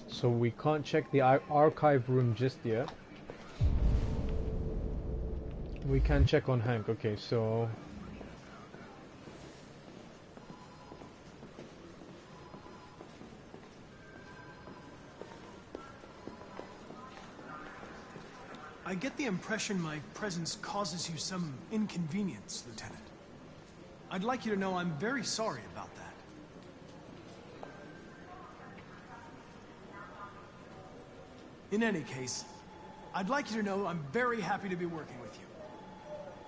So we can't check the archive room just yet. We can check on Hank. Okay, so I get the impression my presence causes you some inconvenience, Lieutenant. I'd like you to know I'm very sorry about that. In any case, I'd like you to know I'm very happy to be working with you.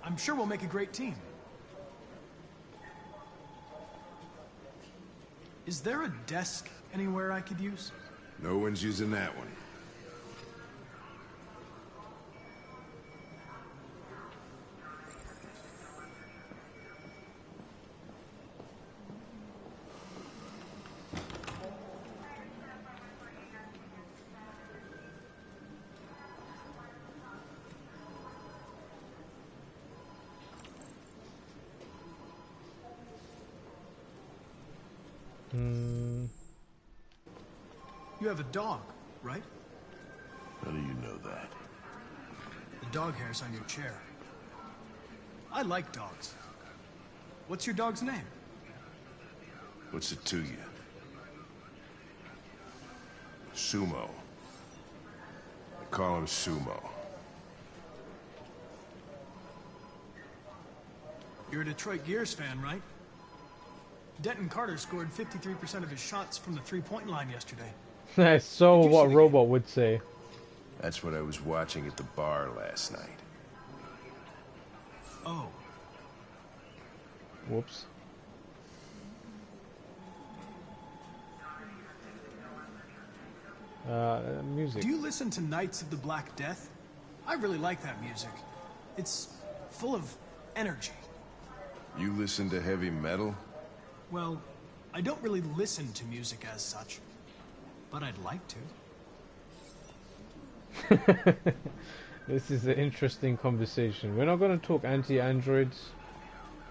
I'm sure we'll make a great team. Is there a desk anywhere I could use? No one's using that one. You have a dog, right? How do you know that? The dog hair's on your chair. I like dogs. What's your dog's name? What's it to you? Sumo. I call him Sumo. You're a Detroit Gears fan, right? Denton Carter scored 53% of his shots from the three-point line yesterday. That's so what Robot would say. That's what I was watching at the bar last night. Oh. Whoops. Music. Do you listen to Knights of the Black Death? I really like that music. It's full of energy. You listen to heavy metal? Well, I don't really listen to music as such, but I'd like to. This is an interesting conversation. We're not going to talk anti-androids.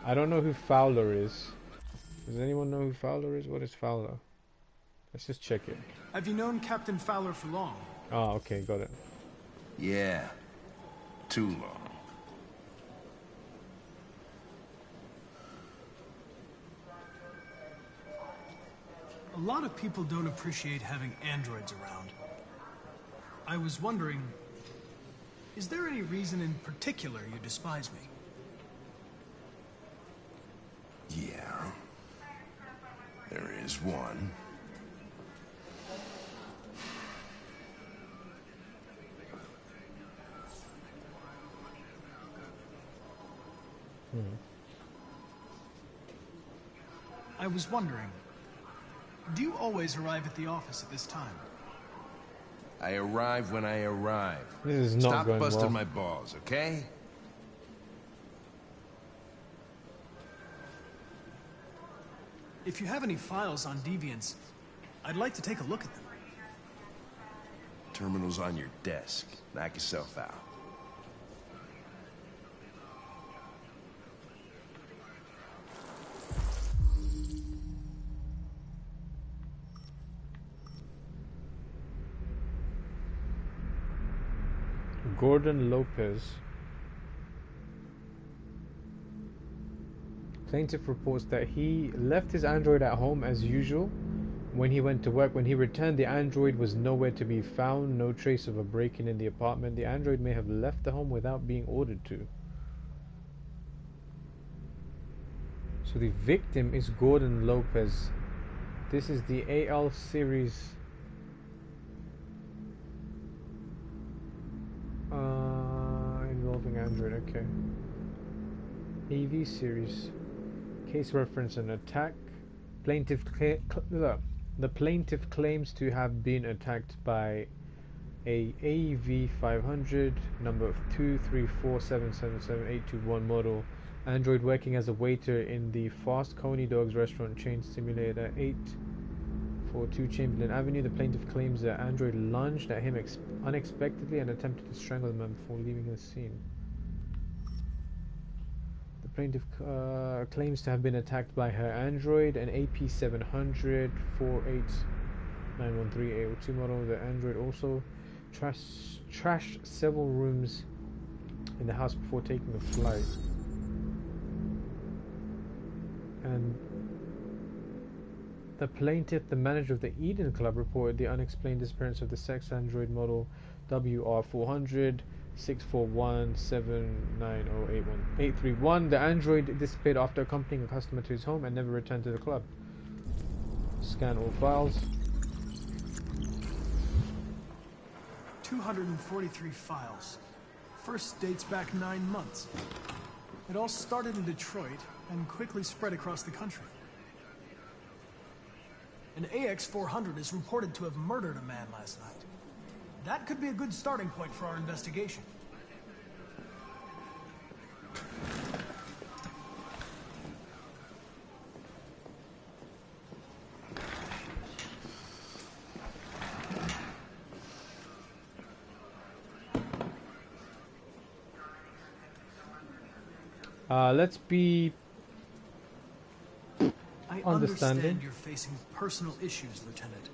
I don't know who Fowler is. Does anyone know who Fowler is? What is Fowler? Let's just check it. Have you known Captain Fowler for long? Oh, okay, got it. Yeah. Too long. A lot of people don't appreciate having androids around. I was wondering, is there any reason in particular you despise me? Yeah. There is one. I was wondering, do you always arrive at the office at this time? I arrive when I arrive. This is not Stop going busting well. my balls, okay? If you have any files on Deviants, I'd like to take a look at them. Terminal's on your desk. Knock yourself out. Gordon Lopez. Plaintiff reports that he left his android at home as usual when he went to work. When he returned, the android was nowhere to be found, no trace of a break-in in the apartment. The android may have left the home without being ordered to. So the victim is Gordon Lopez. This is the AL series. Involving Android, okay. AV series. Case reference and attack. The plaintiff claims to have been attacked by a AV500 number 234777821 model android working as a waiter in the Fast Coney Dogs restaurant chain simulator 842 Chamberlain Avenue. The plaintiff claims that android lunged at him unexpectedly and attempted to strangle the man before leaving the scene. The plaintiff claims to have been attacked by her android, an AP700 48913 model. The android also trashed several rooms in the house before taking the flight. And the plaintiff, the manager of the Eden Club, reported the unexplained disappearance of the sex android model WR400 64179081831. The android disappeared after accompanying a customer to his home and never returned to the club. Scan all files. 243 files. First dates back 9 months. It all started in Detroit and quickly spread across the country. An AX-400 is reported to have murdered a man last night. That could be a good starting point for our investigation. Let's be I understanding. understand you're facing personal issues, Lieutenant.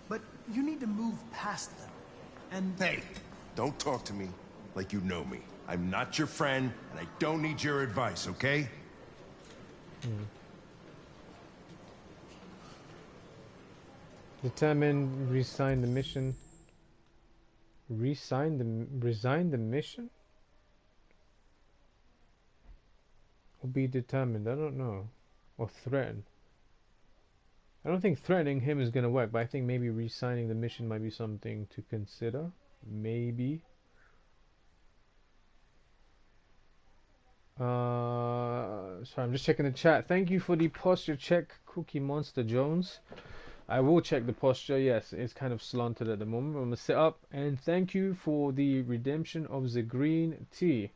But you need to move past them. And Hey, don't talk to me like you know me. I'm not your friend, and I don't need your advice, okay? Determine, resign the mission. Resign the mission? Or be determined, I don't know. Or threaten. I don't think threatening him is gonna work, but I think maybe resigning the mission might be something to consider. Maybe. Sorry, I'm just checking the chat. Thank you for the posture check, Cookie Monster Jones. I will check the posture. Yes, it's kind of slanted at the moment. I'm gonna sit up, and thank you for the redemption of the green tea.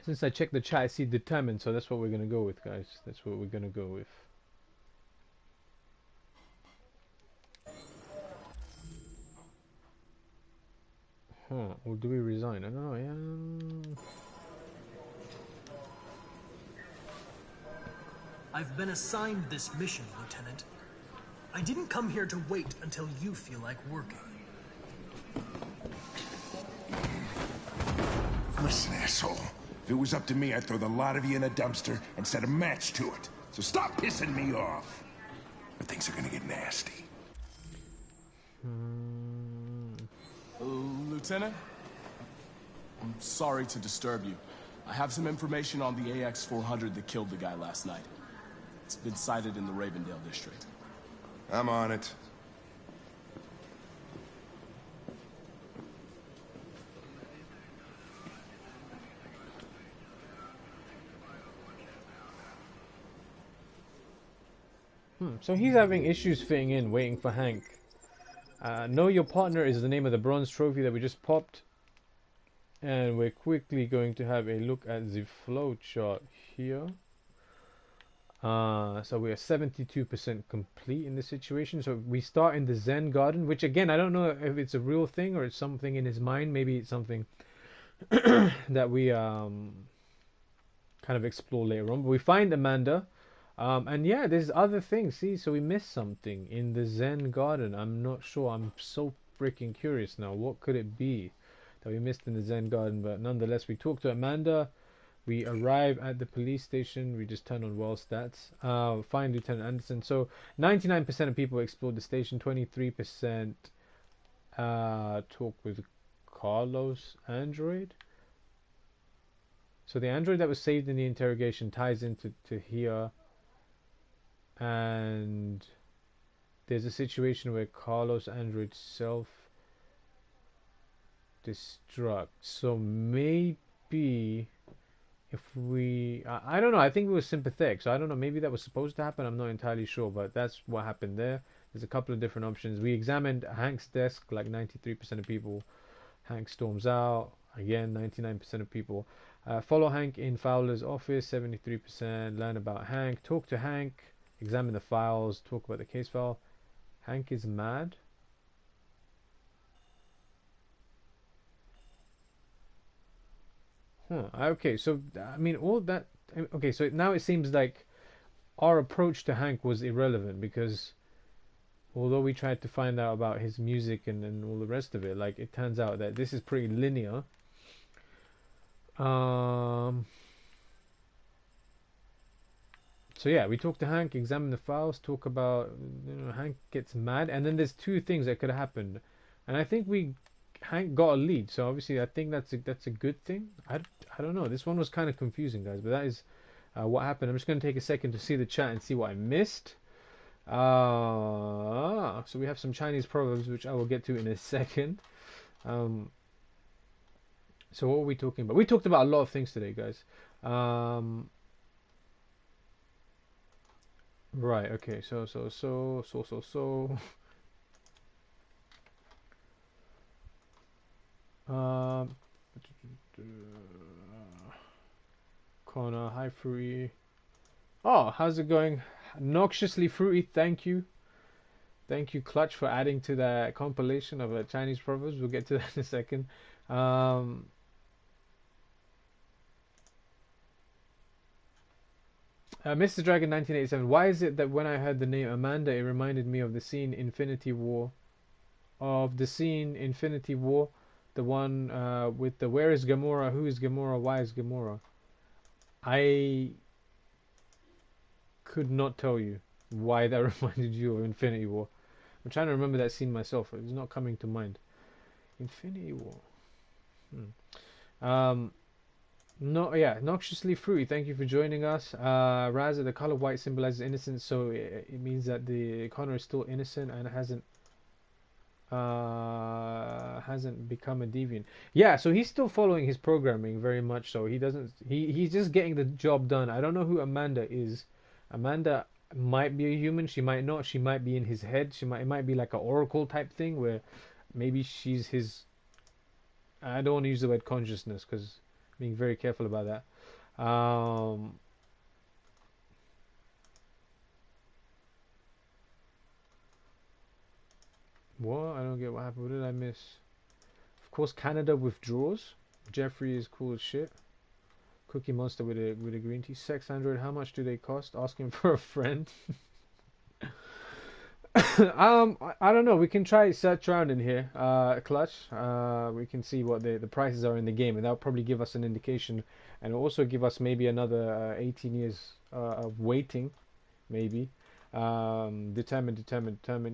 Since I checked the chat, I see determined, so that's what we're gonna go with, guys. That's what we're gonna go with. Huh? Or do we resign? I don't know. Yeah. I've been assigned this mission, Lieutenant. I didn't come here to wait until you feel like working. Listen, asshole. If it was up to me, I'd throw the lot of you in a dumpster and set a match to it. So stop pissing me off. But things are gonna get nasty. Lieutenant? I'm sorry to disturb you. I have some information on the AX-400 that killed the guy last night. It's been sighted in the Ravendale district. I'm on it. So he's having issues fitting in, waiting for Hank. Know Your Partner is the name of the bronze trophy that we just popped. And we're quickly going to have a look at the flow chart here. So we are 72% complete in this situation. So we start in the Zen Garden, which again, I don't know if it's a real thing or it's something in his mind. Maybe it's something that we kind of explore later on. But we find Amanda. And yeah, there's other things. See, so we missed something in the Zen Garden. I'm not sure. I'm so freaking curious now. What could it be that we missed in the Zen Garden? But nonetheless, we talk to Amanda. We arrive at the police station. We just turn on world stats. Find Lieutenant Anderson. So 99% of people explored the station. 23% talk with Carlos android. So the android that was saved in the interrogation ties into here. And there's a situation where Carlos android self-destruct. So maybe if we, I don't know, I think it was sympathetic, so I don't know, maybe that was supposed to happen, I'm not entirely sure, but that's what happened there. There's a couple of different options. We examined Hank's desk, like 93% of people. Hank storms out, again 99% of people. Follow Hank in Fowler's office, 73%. Learn about Hank, talk to Hank, examine the files, talk about the case file. Hank is mad. Okay, so I mean all that. Okay, so now it seems like our approach to Hank was irrelevant, because although we tried to find out about his music and all the rest of it, like it turns out that this is pretty linear. So yeah, we talk to Hank, examine the files, talk about, Hank gets mad, and then there's two things that could have happened, and I think Hank got a lead, so obviously I think that's a good thing. I don't know. This one was kind of confusing, guys, but that is what happened. I'm just going to take a second to see the chat and see what I missed. So we have some Chinese proverbs, which I will get to in a second. So what were we talking about? We talked about a lot of things today, guys. Right, okay, so. Um, Connor, hi Fruity. Oh, how's it going? Noxiously Fruity, thank you. Thank you, Clutch, for adding to the compilation of Chinese proverbs. We'll get to that in a second. Mr. Dragon 1987. Why is it that when I heard the name Amanda, it reminded me of the scene Infinity War? The one with the where is Gamora, who is Gamora, why is Gamora? I could not tell you why that reminded you of Infinity War. I'm trying to remember that scene myself. It's not coming to mind. Infinity War. No, yeah, Noxiously Fruity, thank you for joining us. Raza, the color white symbolizes innocence, so it means that the Connor is still innocent and hasn't become a deviant. Yeah, so he's still following his programming very much so. He's just getting the job done. I don't know who Amanda is. Amanda might be a human, she might not, she might be in his head, it might be like an oracle type thing where maybe she's his, I don't want to use the word consciousness because being very careful about that. What? I don't get what happened. What did I miss? Of course, Canada withdraws. Jeffrey is cool as shit. Cookie Monster with a green tea. Sex Android. How much do they cost? Asking for a friend. I don't know. We can try search around in here. Clutch. We can see what the prices are in the game, and that'll probably give us an indication, and also give us maybe another 18 years of waiting, maybe. Determined.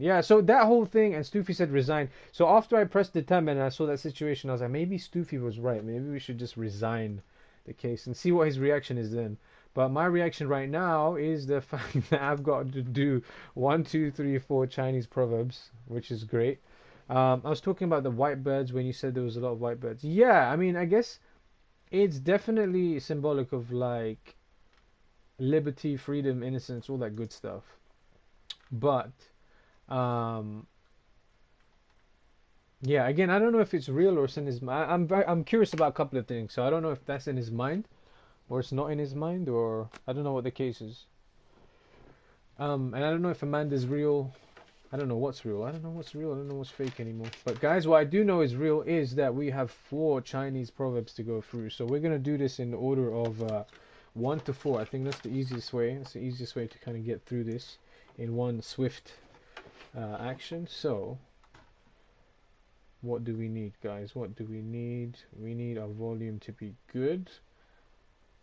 Yeah, so that whole thing, and Stoofy said resign. So after I pressed determine and I saw that situation, I was like, maybe Stoofy was right. Maybe we should just resign the case and see what his reaction is then. But my reaction right now is the fact that I've got to do 1, 2, 3, 4 Chinese proverbs, which is great. I was talking about the white birds when you said there was a lot of white birds. Yeah, I mean, I guess it's definitely symbolic of like liberty, freedom, innocence, all that good stuff. But yeah, again, I don't know if it's real or it's in his mind. I'm curious about a couple of things, so I don't know if that's in his mind or it's not in his mind, or I don't know what the case is. And I don't know if Amanda's real. I don't know what's real. I don't know what's real. I don't know what's fake anymore. But guys, what I do know is real is that we have 4 Chinese proverbs to go through. So we're gonna do this in the order of 1 to 4. I think that's the easiest way. That's the easiest way to kind of get through this in one swift action. So what do we need, guys? What do we need? We need our volume to be good.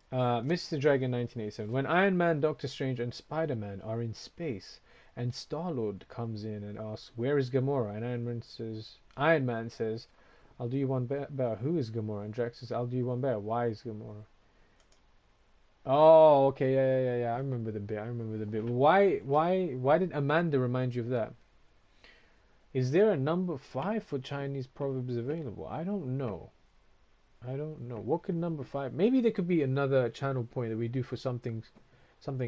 Mr. Dragon 1987. When Iron Man, Doctor Strange, and Spider-Man are in space, and Star-Lord comes in and asks, "Where is Gamora?" and Iron Man says, "I'll do you one better. Who is Gamora?" And Drax says, "I'll do you one better. Why is Gamora?" Oh, okay, yeah. I remember the bit. Why did Amanda remind you of that? Is there a number 5 for Chinese proverbs available? I don't know. What could number 5? Maybe there could be another channel point that we do for something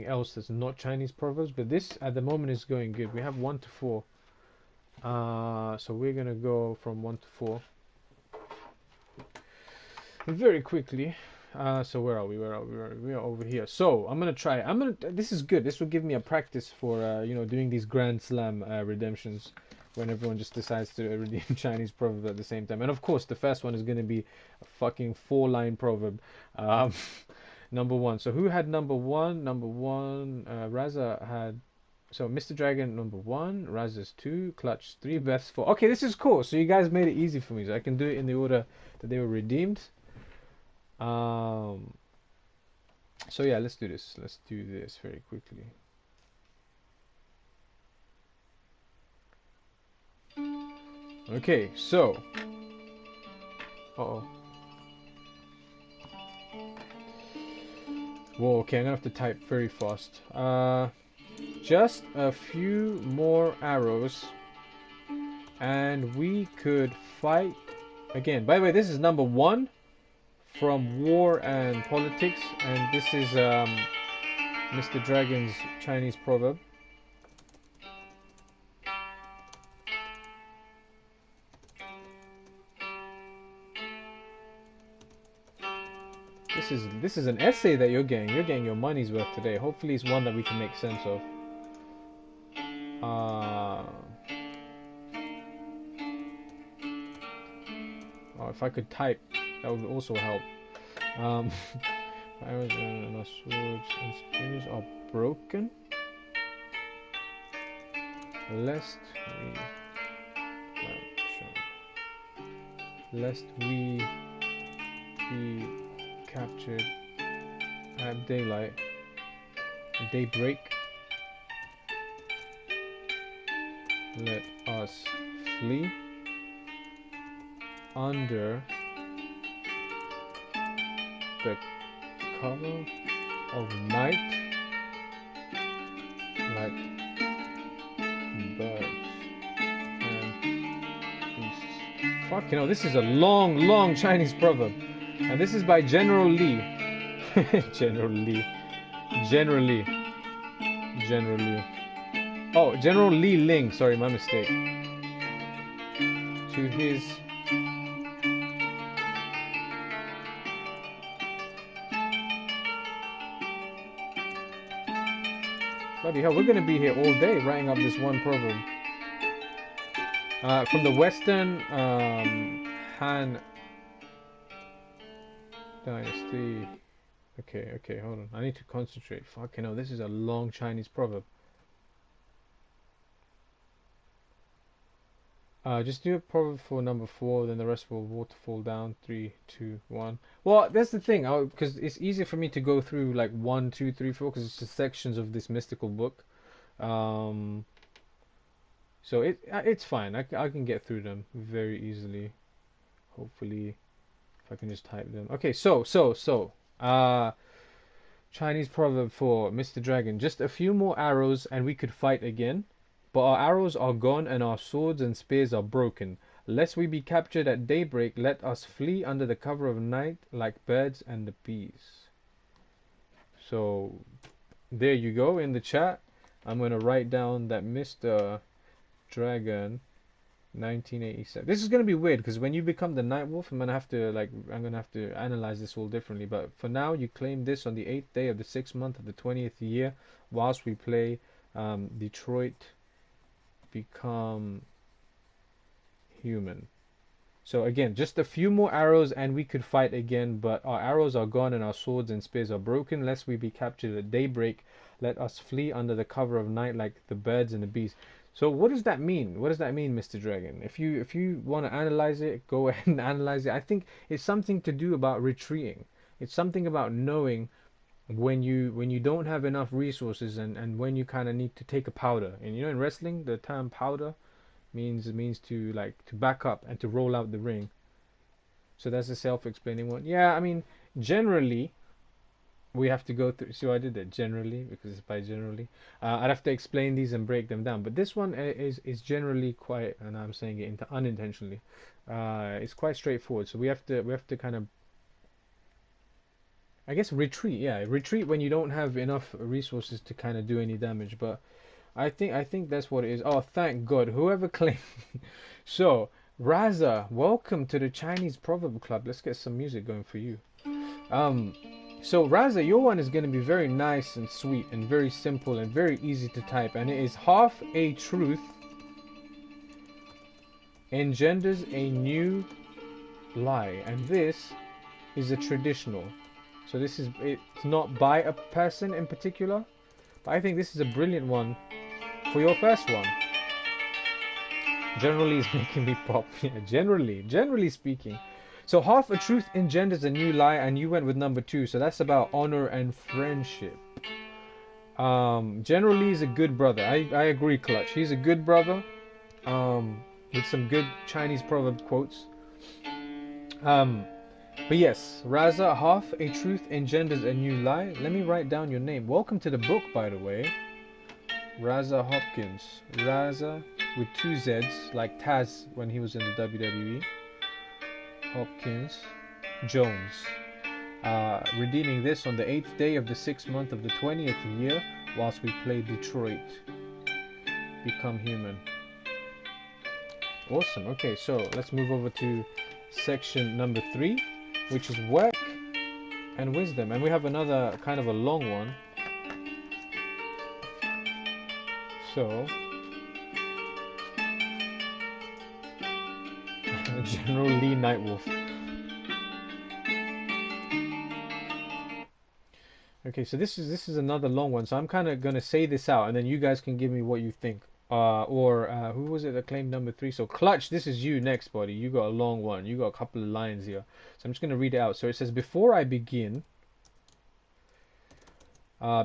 else that's not Chinese proverbs. But this at the moment is going good. We have 1 to 4. So we're gonna go from 1 to 4 very quickly. So where are we? We are over here. So I'm gonna try. This is good. This will give me a practice for doing these Grand Slam redemptions when everyone just decides to redeem Chinese proverb at the same time. And of course, the first one is gonna be a fucking 4-line proverb. Number 1. So who had number 1? Number 1. Raza had. So Mr. Dragon number 1. Raza's 2. Clutch 3. Beth's 4. Okay, this is cool. So you guys made it easy for me. So I can do it in the order that they were redeemed. So yeah, let's do this. Let's do this very quickly. Okay, so whoa, okay, I'm gonna have to type very fast. Just a few more arrows and we could fight again. By the way, this is number 1 from War and Politics, and this is Mr. Dragon's Chinese proverb. This is an essay that you're getting. You're getting your money's worth today. Hopefully it's one that we can make sense of. Oh, if I could type, that would also help. Arrows and our swords and spears are broken, lest we be captured at daybreak. Let us flee under the cover of night like birds and beasts. Fuck, you know, this is a long Chinese proverb. And this is by General Lee. General Lee. Oh, General Li Ling. Sorry, my mistake. To his bloody hell, we're gonna be here all day writing up this one proverb. From the Western Han Dynasty. Okay, hold on. I need to concentrate. Fucking hell, this is a long Chinese proverb. Just do a proverb for number 4, then the rest will waterfall down. 3, 2, 1. Well, that's the thing, because it's easier for me to go through like 1, 2, 3, 4, because it's just sections of this mystical book. So it's fine. I can get through them very easily. Hopefully, if I can just type them. Okay, so Chinese proverb for Mr. Dragon. Just a few more arrows and we could fight again. But our arrows are gone and our swords and spears are broken. Lest we be captured at daybreak, let us flee under the cover of night like birds and the bees. So, there you go in the chat. I'm going to write down that Mr. Dragon 1987. This is going to be weird because when you become the Night Wolf, I'm going to have to analyze this all differently. But for now, you claim this on the 8th day of the 6th month of the 20th year whilst we play Detroit Become Human. So again, just a few more arrows and we could fight again, but our arrows are gone and our swords and spears are broken. Lest we be captured at daybreak, let us flee under the cover of night like the birds and the bees. So what does that mean? What does that mean, Mr. Dragon? If you want to analyze it, go ahead and analyze it. I think it's something to do about retreating. It's something about knowing when you don't have enough resources and when you kind of need to take a powder. And you know, in wrestling, the term powder means to back up and to roll out the ring. So that's a self-explaining one. Yeah, I mean, generally we have to go through. So I did that generally because it's by generally. I'd have to explain these and break them down. But this one is generally quite, and I'm saying it unintentionally. It's quite straightforward. So we have to kind of, I guess, retreat. Yeah, retreat when you don't have enough resources to kind of do any damage. But I think that's what it is. Oh, thank God, whoever claimed. So Raza, welcome to the Chinese Proverb Club. Let's get some music going for you. So Raza, your one is going to be very nice and sweet and very simple and very easy to type, and it is half a truth engenders a new lie, and this is a traditional. So it's not by a person in particular, but I think this is a brilliant one for your first one. Generally is making me pop. Yeah, generally speaking. So half a truth engenders a new lie, and you went with number 2. So that's about honor and friendship. Generally is a good brother. I agree, Clutch. He's a good brother. With some good Chinese proverb quotes. But yes, Raza, half a truth engenders a new lie. Let me write down your name. Welcome to the book, by the way. Raza Hopkins. Raza with 2 Z's, like Taz when he was in the WWE. Hopkins Jones. redeeming this on the 8th day of the 6th month of the 20th year, whilst we play Detroit Become Human. Awesome. Okay, so let's move over to section number 3, which is work and wisdom, and we have another kind of a long one. So General Lee Nightwolf. Okay, so this is another long one, so I'm kind of gonna say this out, and then you guys can give me what you think. Who was it that claimed number 3? So Clutch, this is you next, buddy. You got a long one. You got a couple of lines here, so I'm just gonna read it out. So it says, before I begin, I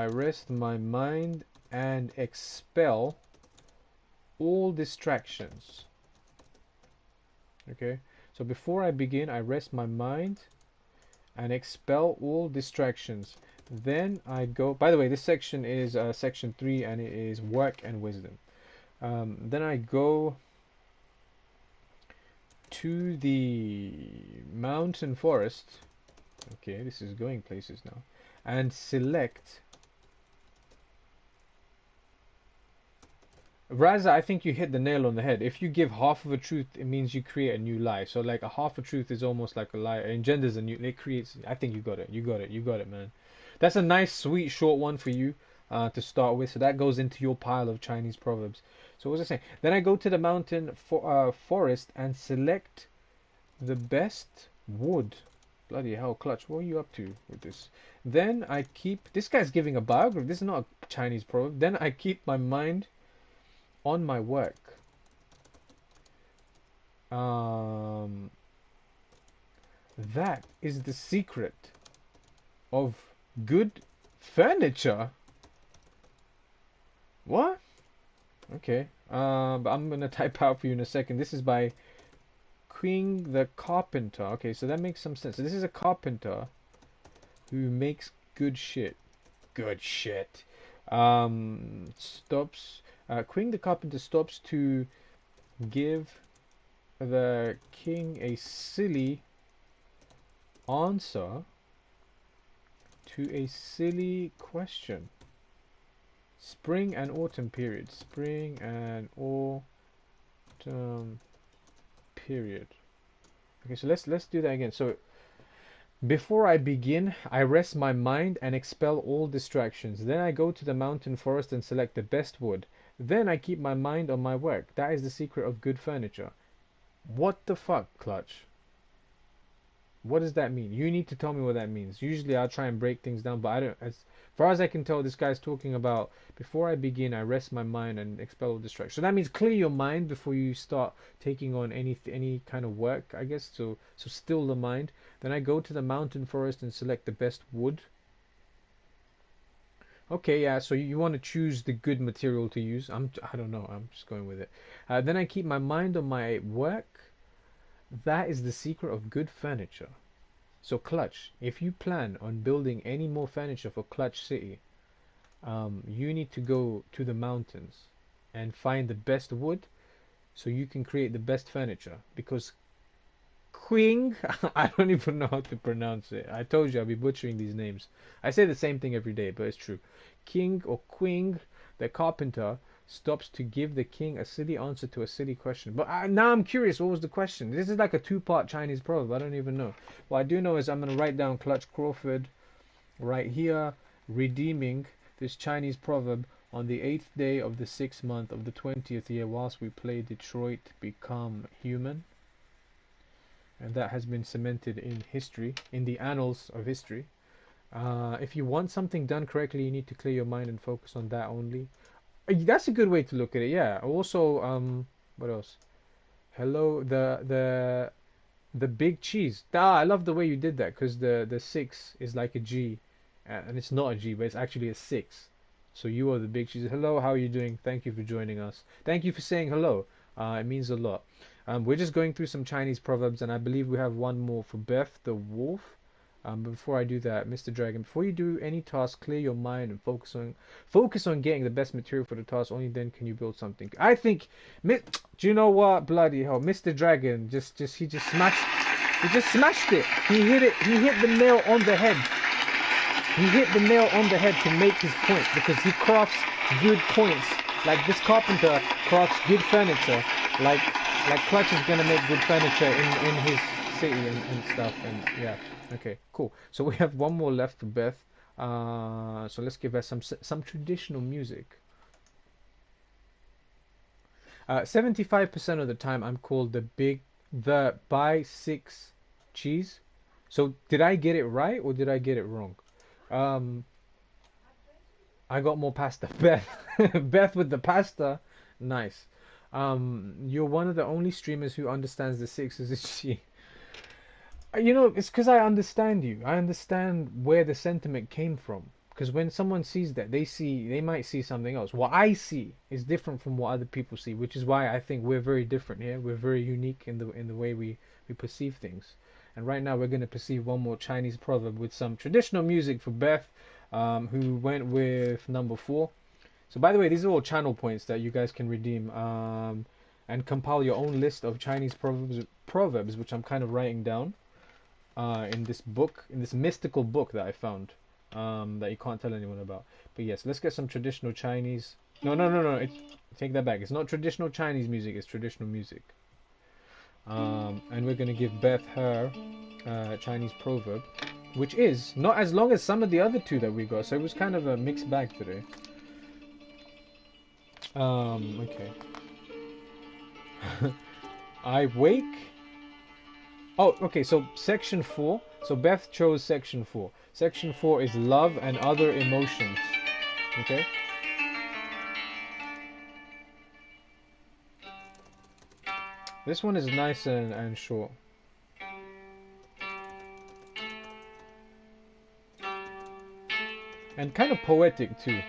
rest my mind and expel all distractions. Okay, so before I begin, I rest my mind and expel all distractions. Then I go, by the way, this section is section 3, and it is work and wisdom. Then I go to the mountain forest. Okay, this is going places now. And select Raza, I think you hit the nail on the head. If you give half of a truth, it means you create a new lie. So like a half a truth is almost like a lie. It engenders a new, it creates, I think you got it. You got it, man. That's a nice, sweet, short one for you to start with. So that goes into your pile of Chinese proverbs. So what was I saying? Then I go to the mountain forest and select the best wood. Bloody hell, Clutch, what are you up to with this? Then I keep, this guy's giving a biography. This is not a Chinese proverb. Then I keep my mind on my work. That is the secret of good furniture. What? Okay. But I'm gonna type out for you in a second. This is by Queen the Carpenter. Okay, so that makes some sense. So this is a carpenter who makes good shit. Good shit. Stops. Queen the Carpenter stops to give the king a silly answer to a silly question. Spring and autumn period. Spring and autumn period. Okay, so let's do that again. So before I begin, I rest my mind and expel all distractions. Then I go to the mountain forest and select the best wood. Then I keep my mind on my work. That is the secret of good furniture. What the fuck, Clutch? What does that mean? You need to tell me what that means. Usually I'll try and break things down, but I don't. As far as I can tell, this guy's talking about before I begin, I rest my mind and expel all distractions. So that means clear your mind before you start taking on any kind of work, I guess. So still the mind. Then I go to the mountain forest and select the best wood. Okay, yeah, so you want to choose the good material to use. I don't know, I'm just going with it. Then I keep my mind on my work. That is the secret of good furniture. So Clutch, if you plan on building any more furniture for Clutch City, you need to go to the mountains and find the best wood so you can create the best furniture. Because Queen, I don't even know how to pronounce it. I told you I'll be butchering these names. I say the same thing every day, but it's true. King or Queen, the carpenter, stops to give the king a silly answer to a silly question. But now I'm curious, what was the question? This is like a 2-part Chinese proverb. I don't even know. What I do know is I'm going to write down Clutch Crawford right here, redeeming this Chinese proverb on the 8th day of the 6th month of the 20th year, whilst we play Detroit Become Human. And that has been cemented in history, in the annals of history. If you want something done correctly, you need to clear your mind and focus on that only. That's a good way to look at it, yeah. Also, what else? Hello, the big cheese. I love the way you did that, because the 6 is like a G, and it's not a G, but it's actually a 6. So you are the big cheese. Hello, how are you doing? Thank you for joining us. Thank you for saying hello. It means a lot. We're just going through some Chinese proverbs, and I believe we have one more for Beth the Wolf. But before I do that, Mr. Dragon, before you do any task, clear your mind and focus on getting the best material for the task. Only then can you build something. I think, do you know what? Bloody hell, Mr. Dragon, he just He just smashed it. He hit it. He hit the nail on the head. He hit the nail on the head to make his point because he crafts good points. Like this carpenter crafts good furniture. Like Clutch is gonna make good furniture in his city and stuff. And yeah, okay, cool. So we have one more left for Beth. So let's give her some traditional music. 75% of the time I'm called the by six cheese. So did I get it right or did I get it wrong? I got more pasta. Beth Beth with the pasta. Nice. You're one of the only streamers who understands the six as a she. You know, it's because I understand you. I understand where the sentiment came from. Because when someone sees that, they might see something else. What I see is different from what other people see, which is why I think we're very different here. We're very unique in the way we perceive things. And right now we're going to perceive one more Chinese proverb with some traditional music for Beth, who went with number 4. So by the way, these are all channel points that you guys can redeem and compile your own list of Chinese proverbs, which I'm kind of writing down in this book, in this mystical book that I found. That you can't tell anyone about. But yes, let's get some traditional Chinese. No. Take that back. It's not traditional Chinese music. It's traditional music. And we're going to give Beth her Chinese proverb, which is not as long as some of the other two that we got. So it was kind of a mixed bag today. Okay. I wake. Oh, okay. So section 4. So Beth chose section 4. Section 4 is love and other emotions. Okay? This one is nice and short. And kind of poetic too.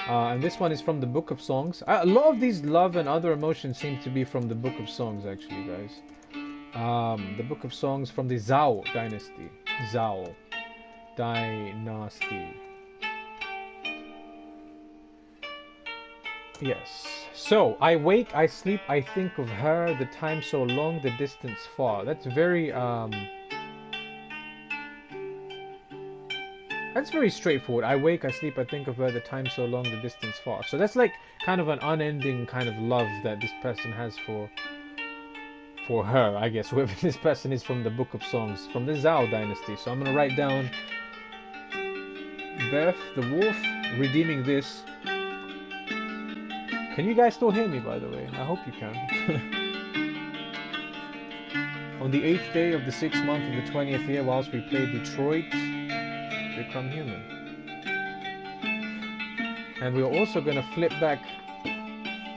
And this one is from the Book of Songs. A lot of these love and other emotions seem to be from the Book of Songs, actually, guys. The Book of Songs from the Zhao dynasty. Zhao dynasty. Yes. So, I wake, I sleep, I think of her, the time so long, the distance far. That's very straightforward. I wake, I sleep, I think of her, the time so long, the distance far. So that's like kind of an unending kind of love that this person has for her, I guess, whoever this person is from the Book of Songs, from the Zhao dynasty. So I'm going to write down Beth the Wolf redeeming this. Can you guys still hear me, by the way? I hope you can. On the 8th day of the 6th month of the 20th year, whilst we play Detroit Become Human. And we're also going to flip back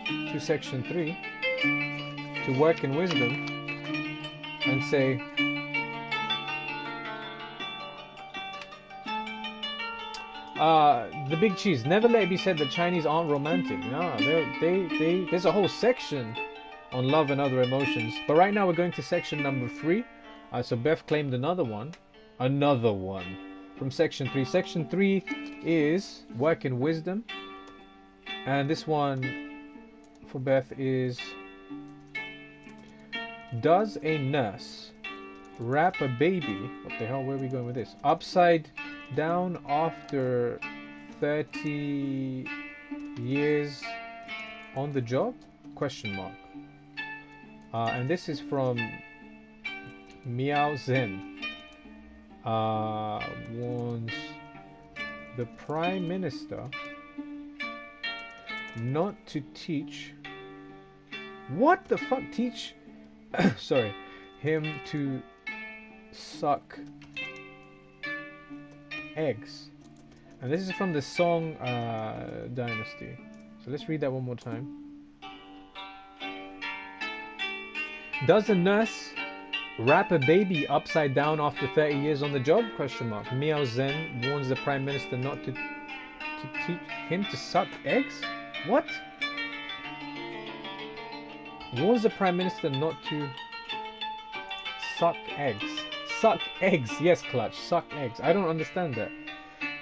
to section 3 to work in wisdom and say, the big cheese. Never let it be said that Chinese aren't romantic. No, there's a whole section on love and other emotions. But right now we're going to section number 3. So Beth claimed another one from section 3. Section 3 is work in wisdom, and this one for Beth is: does a nurse wrap a baby, what the hell, where are we going with this, upside down after 30 years on the job? Question mark. And this is from Miao Zhen. Warns the Prime Minister not to teach. What the fuck? Teach sorry, him to suck eggs. And this is from the Song dynasty. So let's read that one more time. Does a nurse wrap a baby upside down after 30 years on the job? Question mark. Miao Zhen warns the Prime Minister not to teach him to suck eggs? What? Warns the Prime Minister not to suck eggs. Suck eggs. Yes, Clutch. Suck eggs. I don't understand that.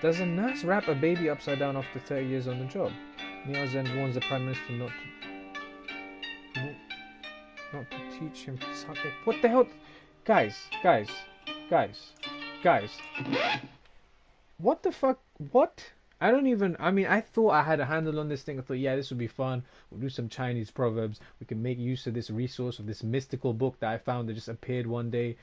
Does a nurse wrap a baby upside down after 30 years on the job? Miao Zhen warns the Prime Minister not to... not to teach him to suck it. What the hell? Guys. What the fuck? What? I don't even, I mean, I thought I had a handle on this thing. I thought, yeah, this would be fun. We'll do some Chinese proverbs. We can make use of this resource, of this mystical book that I found that just appeared one day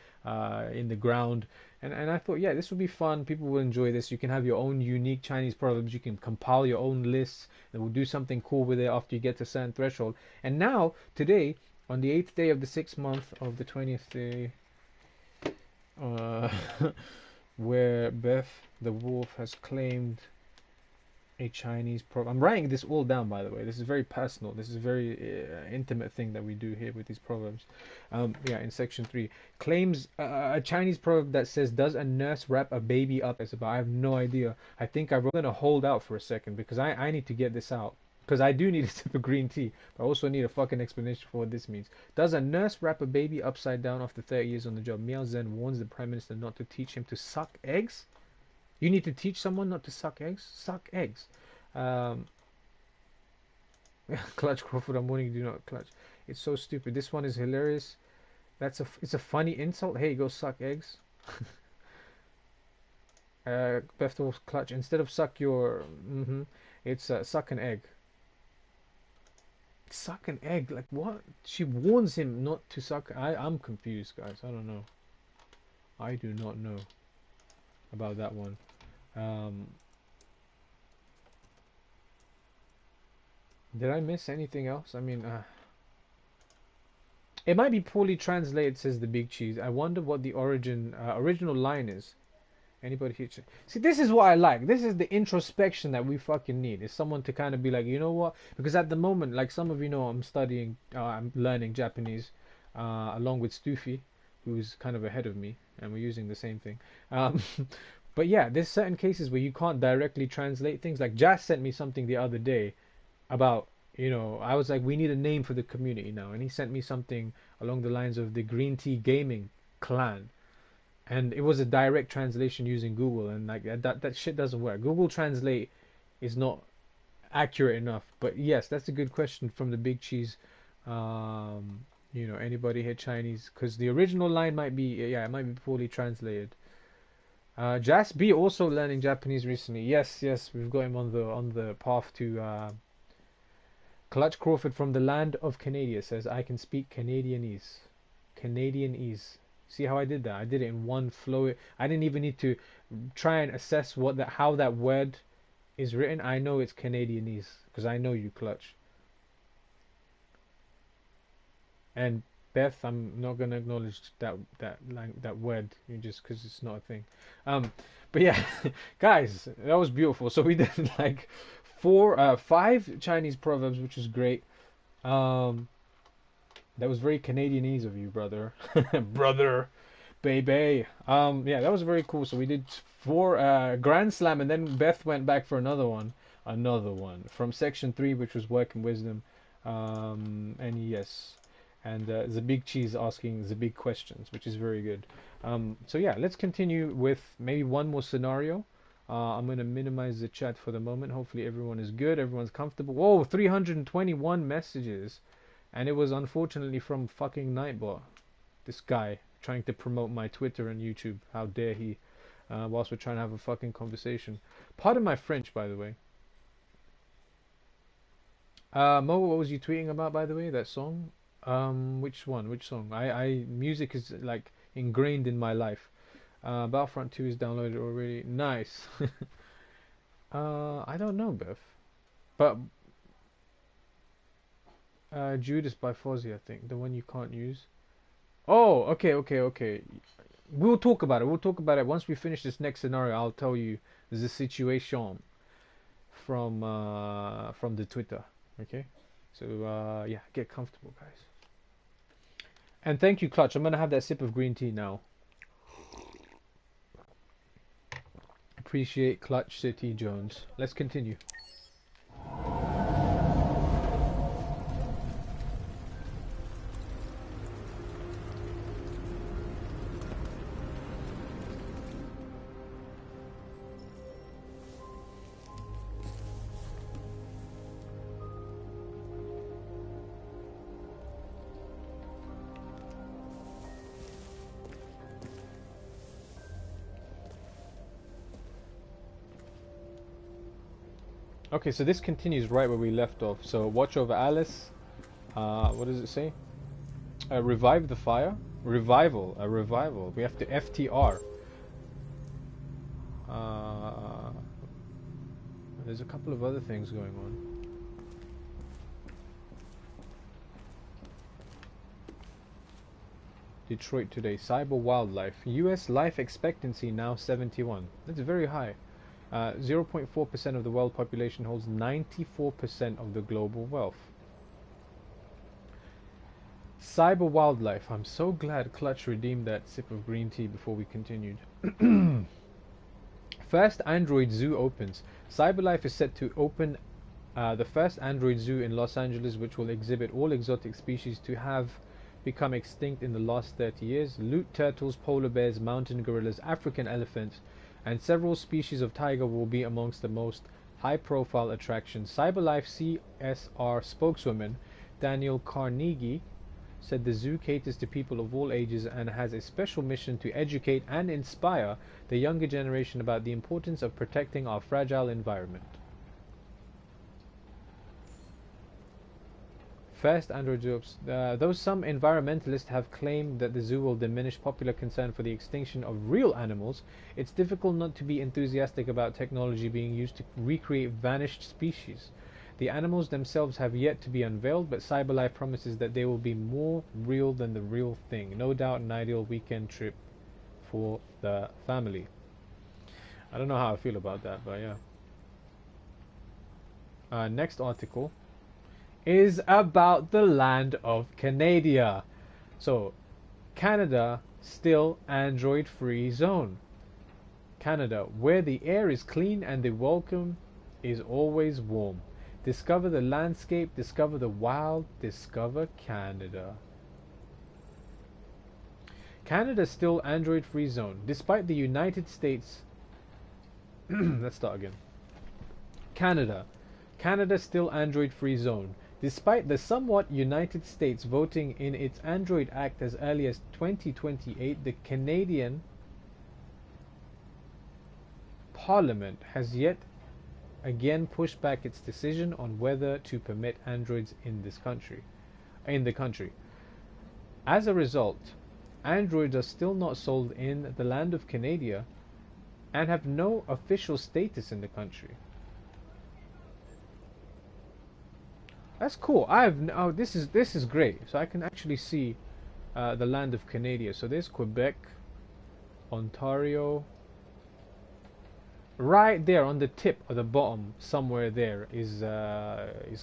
in the ground. And I thought, yeah, this would be fun. People will enjoy this. You can have your own unique Chinese proverbs. You can compile your own lists. And we'll do something cool with it after you get to a certain threshold. And now, today, on the 8th day of the 6th month of the 20th day, where Beth the wolf has claimed a Chinese proverb. I'm writing this all down, by the way. This is very personal. This is a very intimate thing that we do here with these proverbs. Yeah, in section 3. Claims a Chinese proverb that says, does a nurse wrap a baby up? It's about, I have no idea. I think I'm going to hold out for a second because I need to get this out. Because I do need a sip of green tea. But I also need a fucking explanation for what this means. Does a nurse wrap a baby upside down after 30 years on the job? Miao Zhen warns the Prime Minister not to teach him to suck eggs? You need to teach someone not to suck eggs? Suck eggs. Clutch Crawford, I'm warning you, do not clutch. It's so stupid. This one is hilarious. It's a funny insult. Hey, go suck eggs. Bethel clutch. Instead of suck your... it's suck an egg. Suck an egg? Like what? She warns him not to suck. I'm confused, guys. I don't know. I do not know about that one. Did I miss anything else? I mean, it might be poorly translated, says the Big Cheese. I wonder what the original line is. Anybody here? See, this is what I like. This is the introspection that we fucking need. Is someone to kind of be like, you know what? Because at the moment, like some of you know, I'm learning Japanese, along with Stufi, who's kind of ahead of me, and we're using the same thing. But yeah, there's certain cases where you can't directly translate things. Like Jazz sent me something the other day about, you know, I was like, we need a name for the community now, and he sent me something along the lines of the Green Tea Gaming Clan, and it was a direct translation using Google, and like that shit doesn't work. Google Translate is not accurate enough. But yes, that's a good question from the Big Cheese. You know, anybody here Chinese? Because the original line might be, yeah, it might be poorly translated. Jas B also learning Japanese recently. Yes, we've got him on the path to. Clutch Crawford from the land of Canada says, I can speak Canadianese. Canadianese. See how I did that? I did it in one flow. I didn't even need to try and assess how that word is written. I know it's Canadianese because I know you, Clutch. And Beth, I'm not gonna acknowledge that word, just because it's not a thing. But yeah, guys, that was beautiful. So we did like 5 Chinese proverbs, which is great. That was very Canadianese of you, brother. Brother, baby. Yeah, that was very cool. So we did 4 Grand Slam, and then Beth went back for another one from section 3, which was Work and Wisdom. And yes. And the Big Cheese asking the big questions, which is very good. So yeah, let's continue with maybe one more scenario. I'm going to minimize the chat for the moment. Hopefully everyone is good, everyone's comfortable. Whoa, 321 messages. And it was unfortunately from fucking Nightbot. This guy trying to promote my Twitter and YouTube. How dare he, whilst we're trying to have a fucking conversation. Pardon my French, by the way. Mo, what was you tweeting about, by the way, that song? Which one? Which song? Music is like ingrained in my life. Battlefront 2 is downloaded already. Nice. I don't know, Beth. But Judas by Fozzy, I think. The one you can't use. Oh, okay. We'll talk about it. Once we finish this next scenario, I'll tell you the situation from the Twitter. Okay? So, yeah, get comfortable, guys. And thank you, Clutch. I'm going to have that sip of green tea now. Appreciate Clutch City Jones. Let's continue. Okay, so this continues right where we left off. So watch over Alice. What does it say? Revive the fire. Revival. A revival. We have to FTR. There's a couple of other things going on. Detroit today. Cyber wildlife. US life expectancy now 71. That's very high. 0.4% of the world population holds 94% of the global wealth. Cyber wildlife. I'm so glad Clutch redeemed that sip of green tea before we continued. First Android Zoo opens. CyberLife is set to open the first Android Zoo in Los Angeles, which will exhibit all exotic species to have become extinct in the last 30 years. Loot turtles, polar bears, mountain gorillas, African elephants, and several species of tiger will be amongst the most high-profile attractions. CyberLife CSR spokeswoman Daniel Carnegie said the zoo caters to people of all ages and has a special mission to educate and inspire the younger generation about the importance of protecting our fragile environment. First Android Zoo. Though some environmentalists have claimed that the zoo will diminish popular concern for the extinction of real animals, it's difficult not to be enthusiastic about technology being used to recreate vanished species. The animals themselves have yet to be unveiled, but CyberLife promises that they will be more real than the real thing. No doubt an ideal weekend trip for the family. I don't know how I feel about that, but yeah. Next article is about the land of Canada. So, Canada, still Android-free zone. Canada, where the air is clean and the welcome is always warm. Discover the landscape, discover the wild, discover Canada. Canada still Android-free zone. Despite the United States... Let's start again. Canada still Android-free zone. Despite the somewhat United States voting in its Android Act as early as 2028, the Canadian Parliament has yet again pushed back its decision on whether to permit Androids in the country. As a result, Androids are still not sold in the land of Canada and have no official status in the country. That's cool. This is great. So I can actually see the land of Canada. So there's Quebec, Ontario. Right there on the tip of the bottom, somewhere there is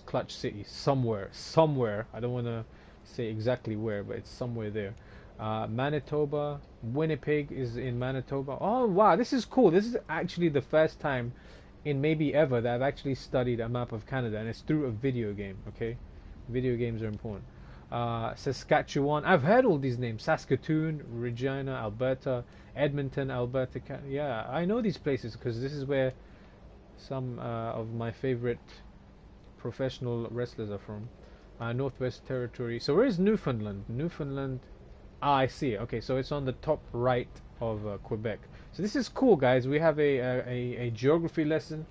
Clutch City. Somewhere. I don't want to say exactly where, but it's somewhere there. Manitoba, Winnipeg is in Manitoba. Oh wow, this is cool. This is actually the first time in maybe ever that I've actually studied a map of Canada, and it's through a video game. Okay, video games are important. Saskatchewan. I've heard all these names. Saskatoon, Regina, Alberta, Edmonton, Alberta. Yeah, I know these places because this is where some of my favorite professional wrestlers are from. Northwest Territory. So where is Newfoundland? Newfoundland. Ah, I see it. Okay, so it's on the top right of Quebec. So this is cool, guys. We have a geography lesson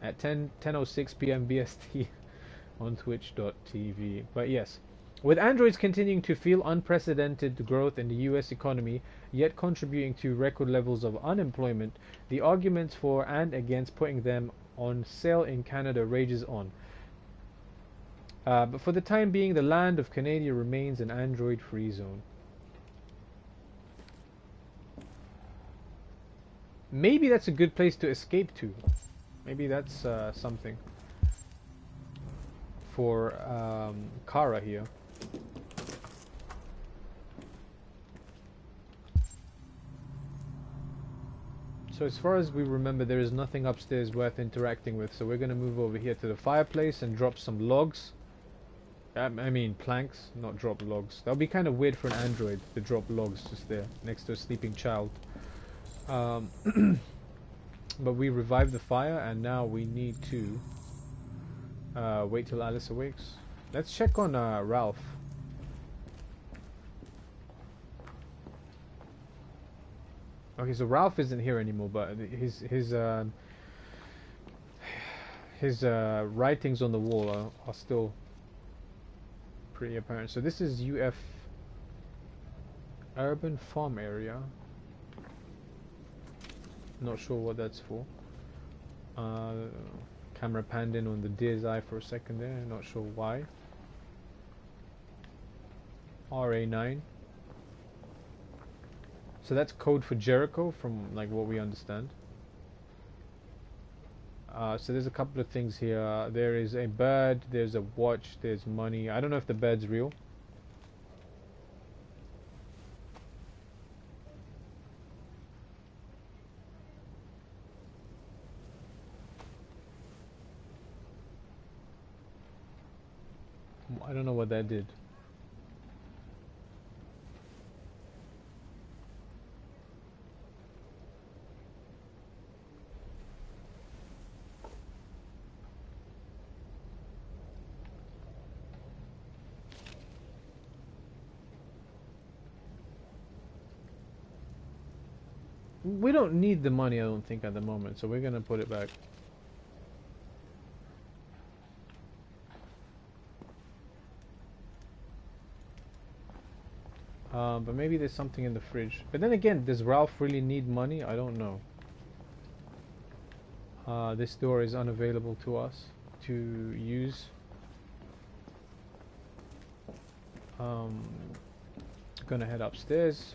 at 10:06 p.m. BST on Twitch.tv. But yes, with Androids continuing to feel unprecedented growth in the US economy, yet contributing to record levels of unemployment, the arguments for and against putting them on sale in Canada rages on. But for the time being, the land of Canada remains an Android-free zone. Maybe that's a good place to escape to. Maybe that's something for Kara here. So as far as we remember, there is nothing upstairs worth interacting with, so we're going to move over here to the fireplace and drop some logs. I mean planks, not drop logs. That would be kind of weird for an android to drop logs just there next to a sleeping child. But we revived the fire, and now we need to wait till Alice awakes. Let's check on Ralph. Okay, so Ralph isn't here anymore, but his writings on the wall are still pretty apparent. So this is UF Urban Farm Area. Not sure what that's for. Camera panned in on the deer's eye for a second there, not sure why. RA9. So that's code for Jericho from like what we understand. So there's a couple of things here. There is a bird, there's a watch, there's money. I don't know if the bird's real. I don't know what that did. We don't need the money, I don't think, at the moment, so we're gonna put it back. But maybe there's something in the fridge. But then again, does Ralph really need money? I don't know. This door is unavailable to us to use. Gonna head upstairs.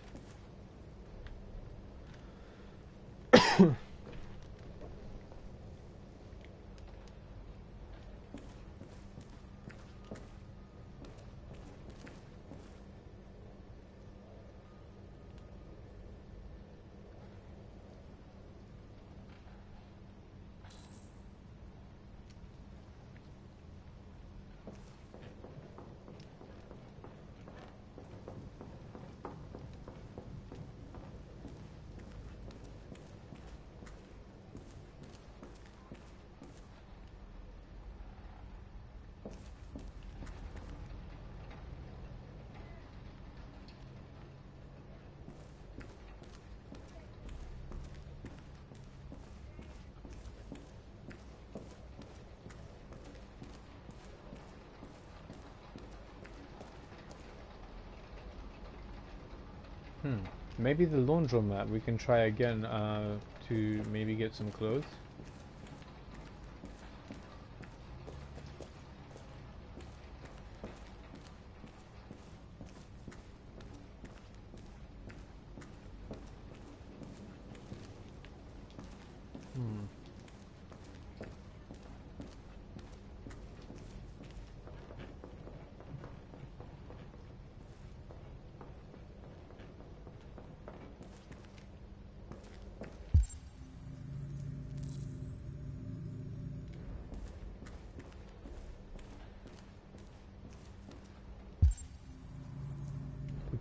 Maybe the laundromat, we can try again to maybe get some clothes.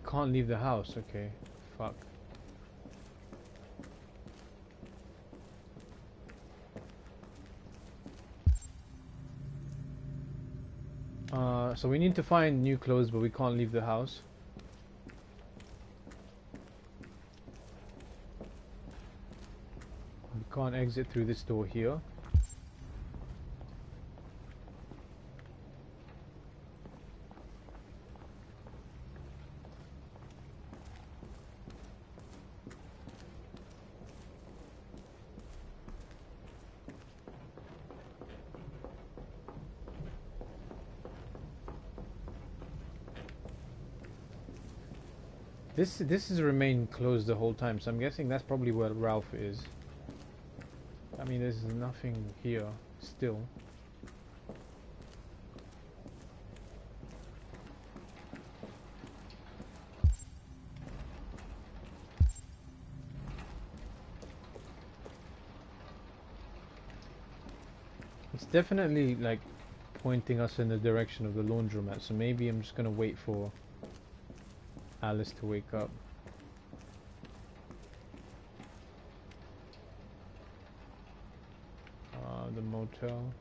Can't leave the house, okay. Fuck. So we need to find new clothes, but we can't leave the house. We can't exit through this door here. This has remained closed the whole time, so I'm guessing that's probably where Ralph is. I mean, there's nothing here still. It's definitely like pointing us in the direction of the laundromat, so maybe I'm just gonna wait for Alice to wake up. The motel.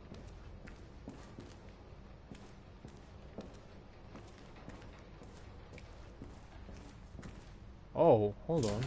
Oh, hold on.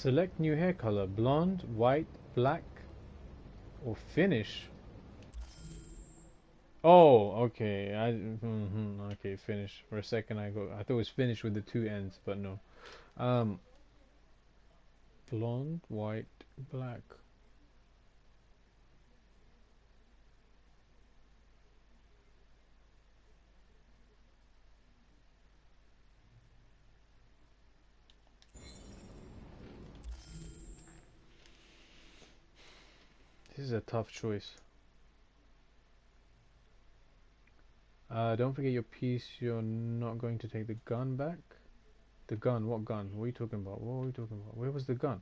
Select new hair color: blonde, white, black, or finish. Oh, okay. Okay, finish. For a second, I thought it was finish with the two ends, but no. Blonde, white, black. This is a tough choice. Don't forget your piece. You're not going to take the gun back. The gun? What gun? What are you talking about? What are we talking about? Where was the gun?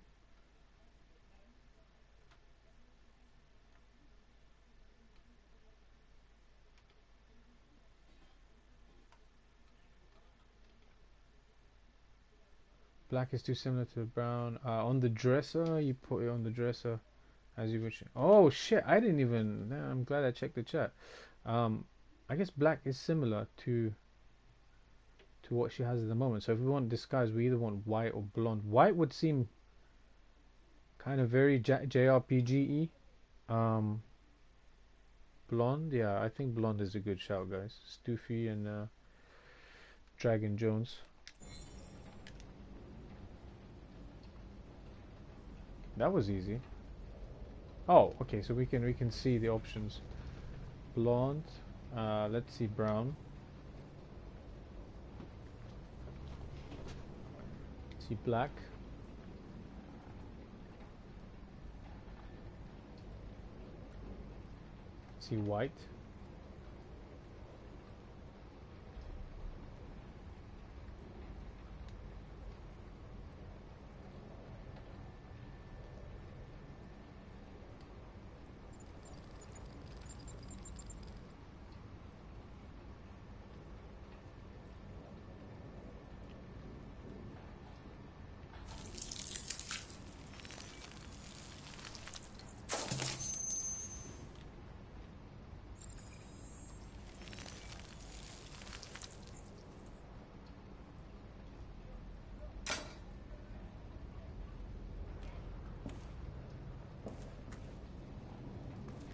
Black is too similar to brown. On the dresser, you put it on the dresser as you wish. Oh shit! I didn't even. I'm glad I checked the chat. I guess black is similar to what she has at the moment. So if we want disguise, we either want white or blonde. White would seem kind of very JRPG-y. Blonde, yeah, I think blonde is a good shout, guys. Stoofy and Dragon Jones. That was easy. Oh, okay, so we can see the options. Blonde. Let's see brown. See black. See white.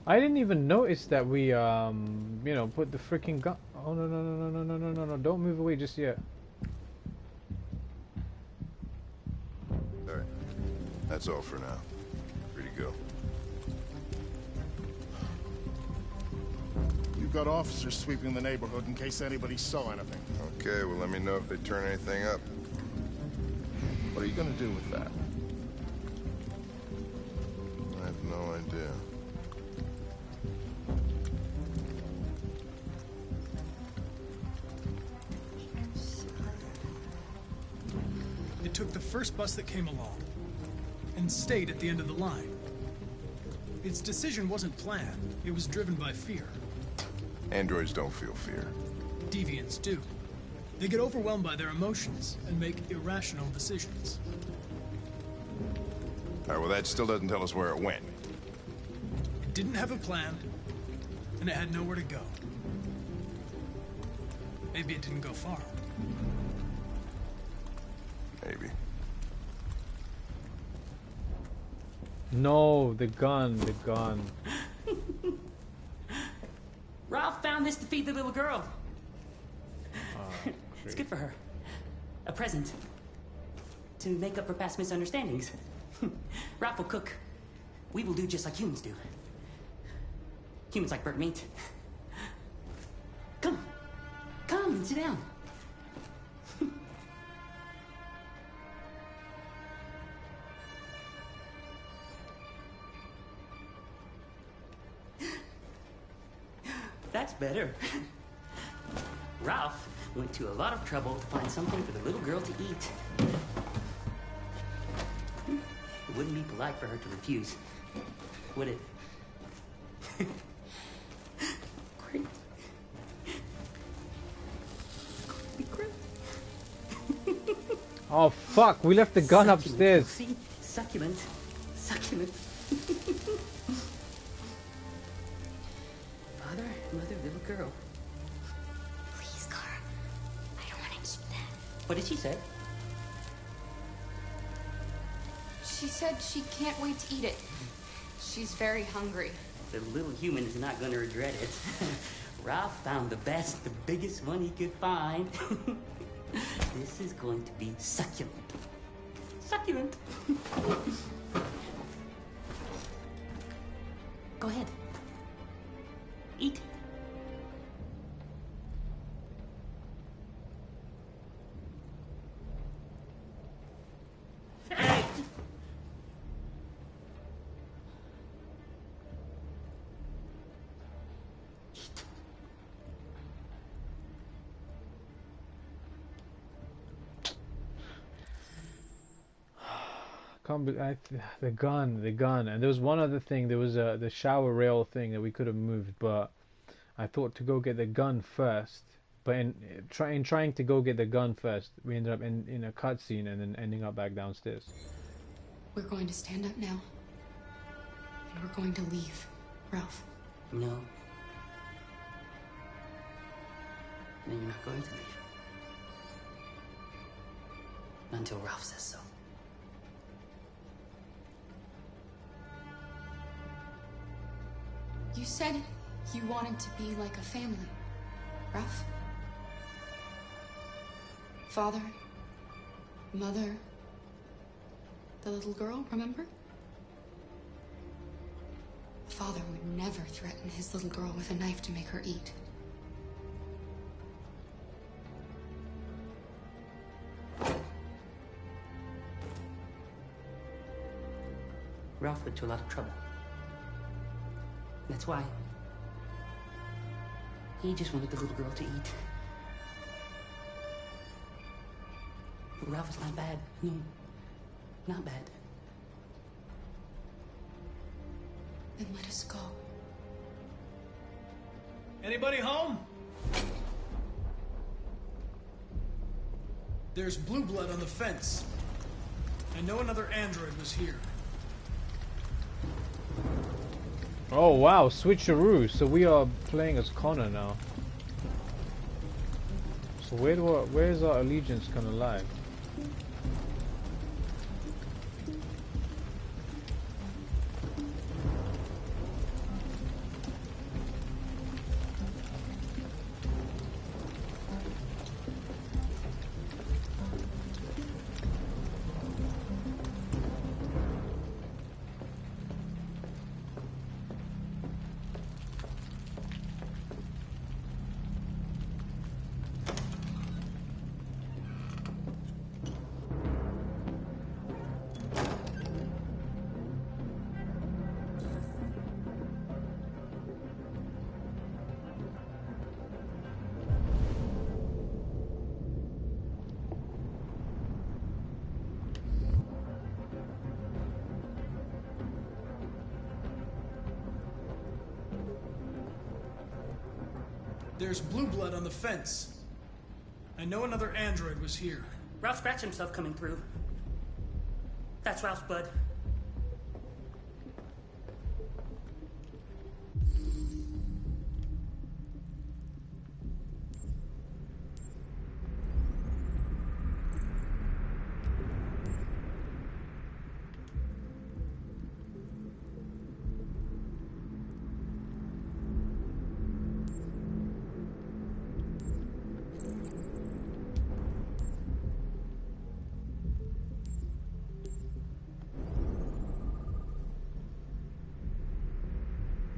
I didn't even notice that we, you know, put the freaking gun. Oh no no no no no no no no! Don't move away just yet. All right, that's all for now. Free to go. You've got officers sweeping the neighborhood in case anybody saw anything. Okay, well let me know if they turn anything up. What are you gonna do with that? I have no idea. It took the first bus that came along and stayed at the end of the line. Its decision wasn't planned. It was driven by fear. Androids don't feel fear. Deviants do. They get overwhelmed by their emotions and make irrational decisions. All right, well that still doesn't tell us where it went. It didn't have a plan, and it had nowhere to go. Maybe it didn't go far. Maybe. No, the gun, the gun. Ralph found this to feed the little girl. It's good for her. A present. To make up for past misunderstandings. Ralph will cook. We will do just like humans do. Humans like burnt meat. Come. Come and sit down. That's better. Ralph went to a lot of trouble to find something for the little girl to eat. It wouldn't be polite for her to refuse, would it? Great. Great. Oh fuck, we left the gun upstairs. See? Succulent. Succulent. Father, mother, little girl. Please, Kara. I don't want to keep that. What did she say? She said she can't wait to eat it. She's very hungry. The little human is not going to regret it. Ralph found the best, the biggest one he could find. This is going to be succulent. Succulent. Go ahead. Eat. The gun, and there was one other thing. There was the shower rail thing that we could have moved, but I thought to go get the gun first. But in trying to go get the gun first, we ended up in a cutscene and then ending up back downstairs. We're going to stand up now. And we're going to leave, Ralph. No. No, you're not going to leave. Not until Ralph says so. You said you wanted to be like a family, Ralph. Father, mother, the little girl, remember? Father would never threaten his little girl with a knife to make her eat. Ralph went to a lot of trouble. That's why he just wanted the little girl to eat. But Ralph is not bad. No, not bad. Then let us go. Anybody home? There's blue blood on the fence. I know another android was here. Oh wow, switcheroo. So we are playing as Connor now. So where's our allegiance gonna lie? There's blue blood on the fence. I know another android was here. Ralph scratched himself coming through. That's Ralph's blood.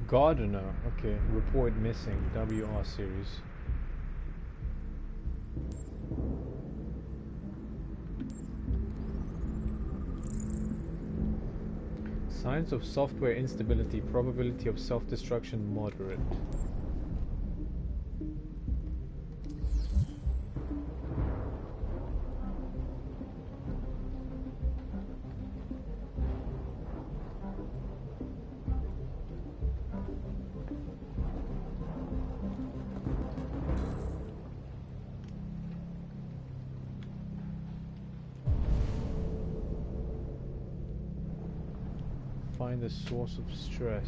Gardener, okay, report missing, WR series. Signs of software instability, probability of self-destruction moderate. Find the source of stress.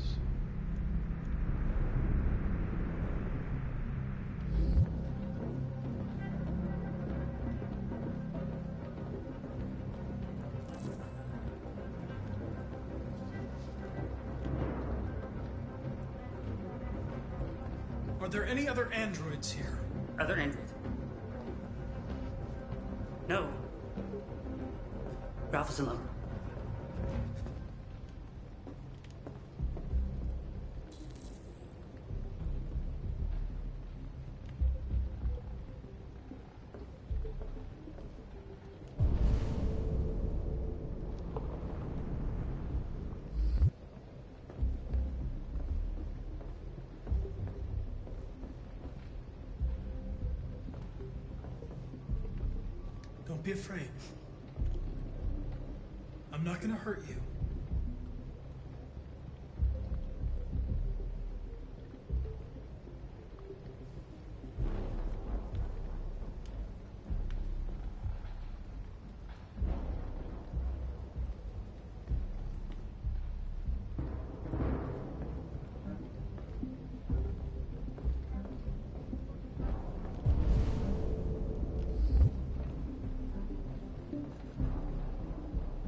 Are there any other androids here? Other androids? No. Ralph is alone. Don't be afraid. I'm not gonna hurt you.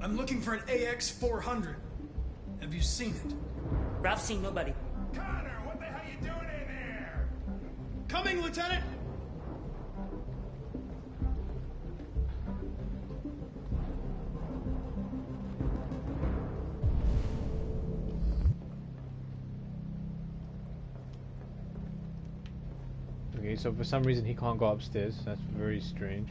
I'm looking for an AX-400. Have you seen it? Ralph's seen nobody. Connor, what the hell you doing in there? Coming, Lieutenant! Okay, so for some reason he can't go upstairs. That's very strange.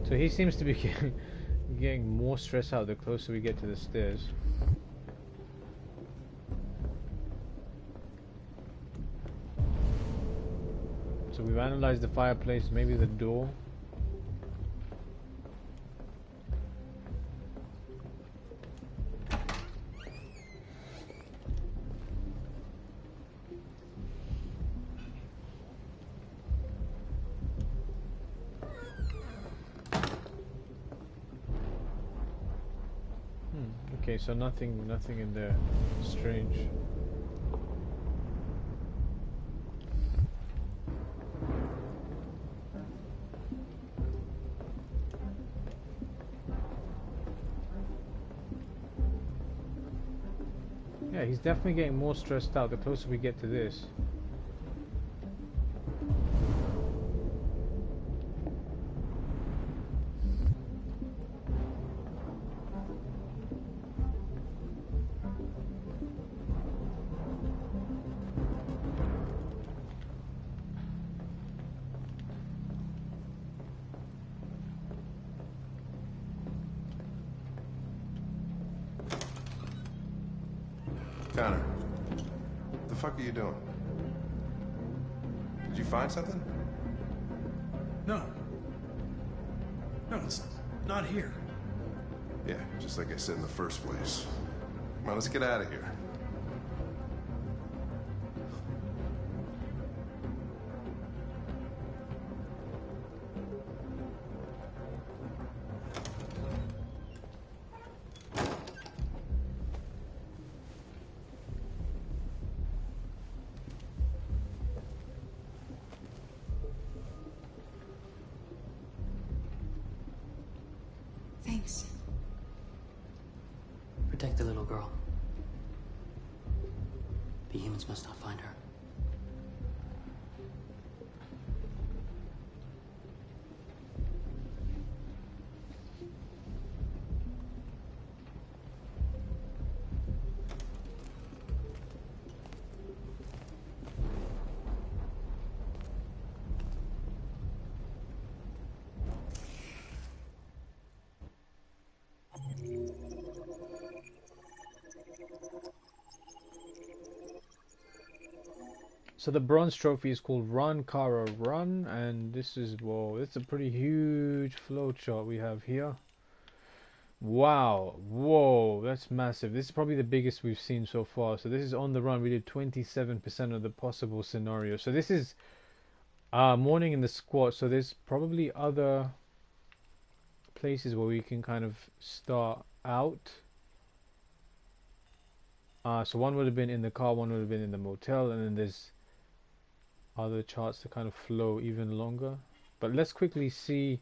So he seems to be getting more stressed out the closer we get to the stairs. So we've analyzed the fireplace, maybe the door. Okay, so nothing in there. Strange. Yeah, he's definitely getting more stressed out the closer we get to this. Connor, what the fuck are you doing? Did you find something? No. No, it's not here. Yeah, just like I said in the first place. Come on, let's get out of here. Thanks. Protect the little girl. The humans must not find her. So the bronze trophy is called Run Kara Run, and this is, whoa, it's a pretty huge flowchart we have here. Wow, whoa, that's massive. This is probably the biggest we've seen so far. So this is on the run. We did 27% of the possible scenarios. So this is morning in the squat. So there's probably other places where we can kind of start out. So one would have been in the car, one would have been in the motel, and then there's other charts to kind of flow even longer. But let's quickly see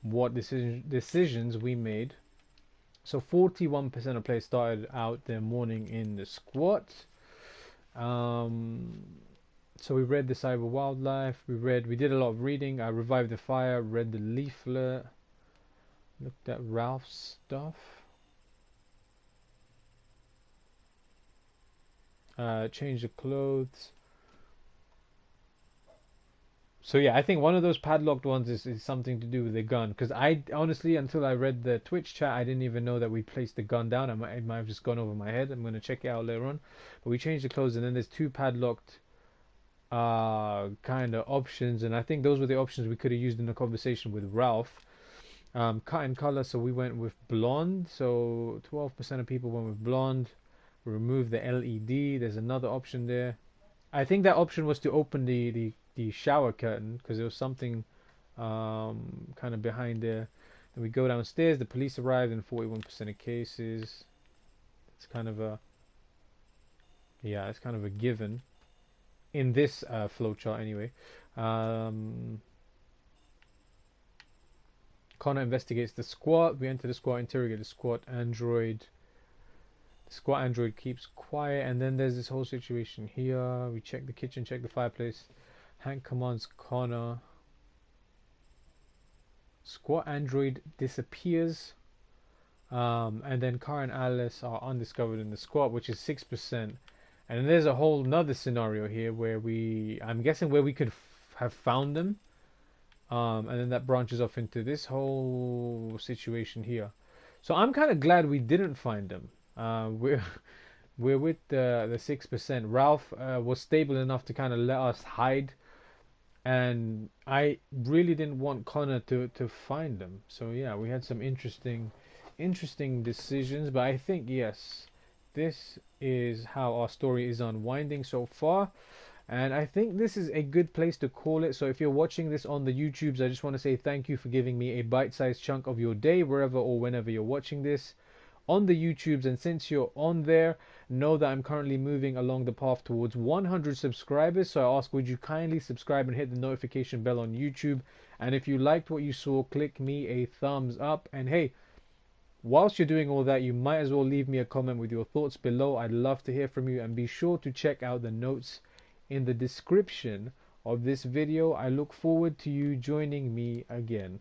what decisions we made. So 41% of players started out their morning in the squat. So we read the cyber wildlife, we did a lot of reading. I revived the fire, read the leaflet, looked at Ralph's stuff, changed the clothes. So yeah, I think one of those padlocked ones is something to do with the gun. Because I honestly, until I read the Twitch chat, I didn't even know that we placed the gun down. It might have just gone over my head. I'm going to check it out later on. But we changed the clothes, and then there's two padlocked kind of options. And I think those were the options we could have used in the conversation with Ralph. Cut and color, so we went with blonde. So 12% of people went with blonde. Remove the LED. There's another option there. I think that option was to open the shower curtain, because there was something kind of behind there. Then we go downstairs. The police arrived in 41% of cases. It's kind of a it's kind of a given in this flowchart anyway. Connor investigates the squad. We enter the squad, interrogate the squad android. The squad android keeps quiet, and then there's this whole situation here. We check the kitchen, check the fireplace. Hank commands Connor. Squad android disappears. And then Car and Alice are undiscovered in the squad, which is 6%. And then there's a whole nother scenario here where I'm guessing where we could have found them. And then that branches off into this whole situation here. So I'm kind of glad we didn't find them. We're with the 6%. Ralph was stable enough to kind of let us hide. And I really didn't want Connor to find them. So yeah, we had some interesting decisions. But I think, yes, this is how our story is unwinding so far. And I think this is a good place to call it. So if you're watching this on the YouTubes, I just want to say thank you for giving me a bite-sized chunk of your day, wherever or whenever you're watching this. On the YouTubes, and since you're on there, know that I'm currently moving along the path towards 100 subscribers. So I ask, would you kindly subscribe and hit the notification bell on YouTube? And if you liked what you saw, click me a thumbs up. And hey, whilst you're doing all that, you might as well leave me a comment with your thoughts below. I'd love to hear from you, and be sure to check out the notes in the description of this video. I look forward to you joining me again.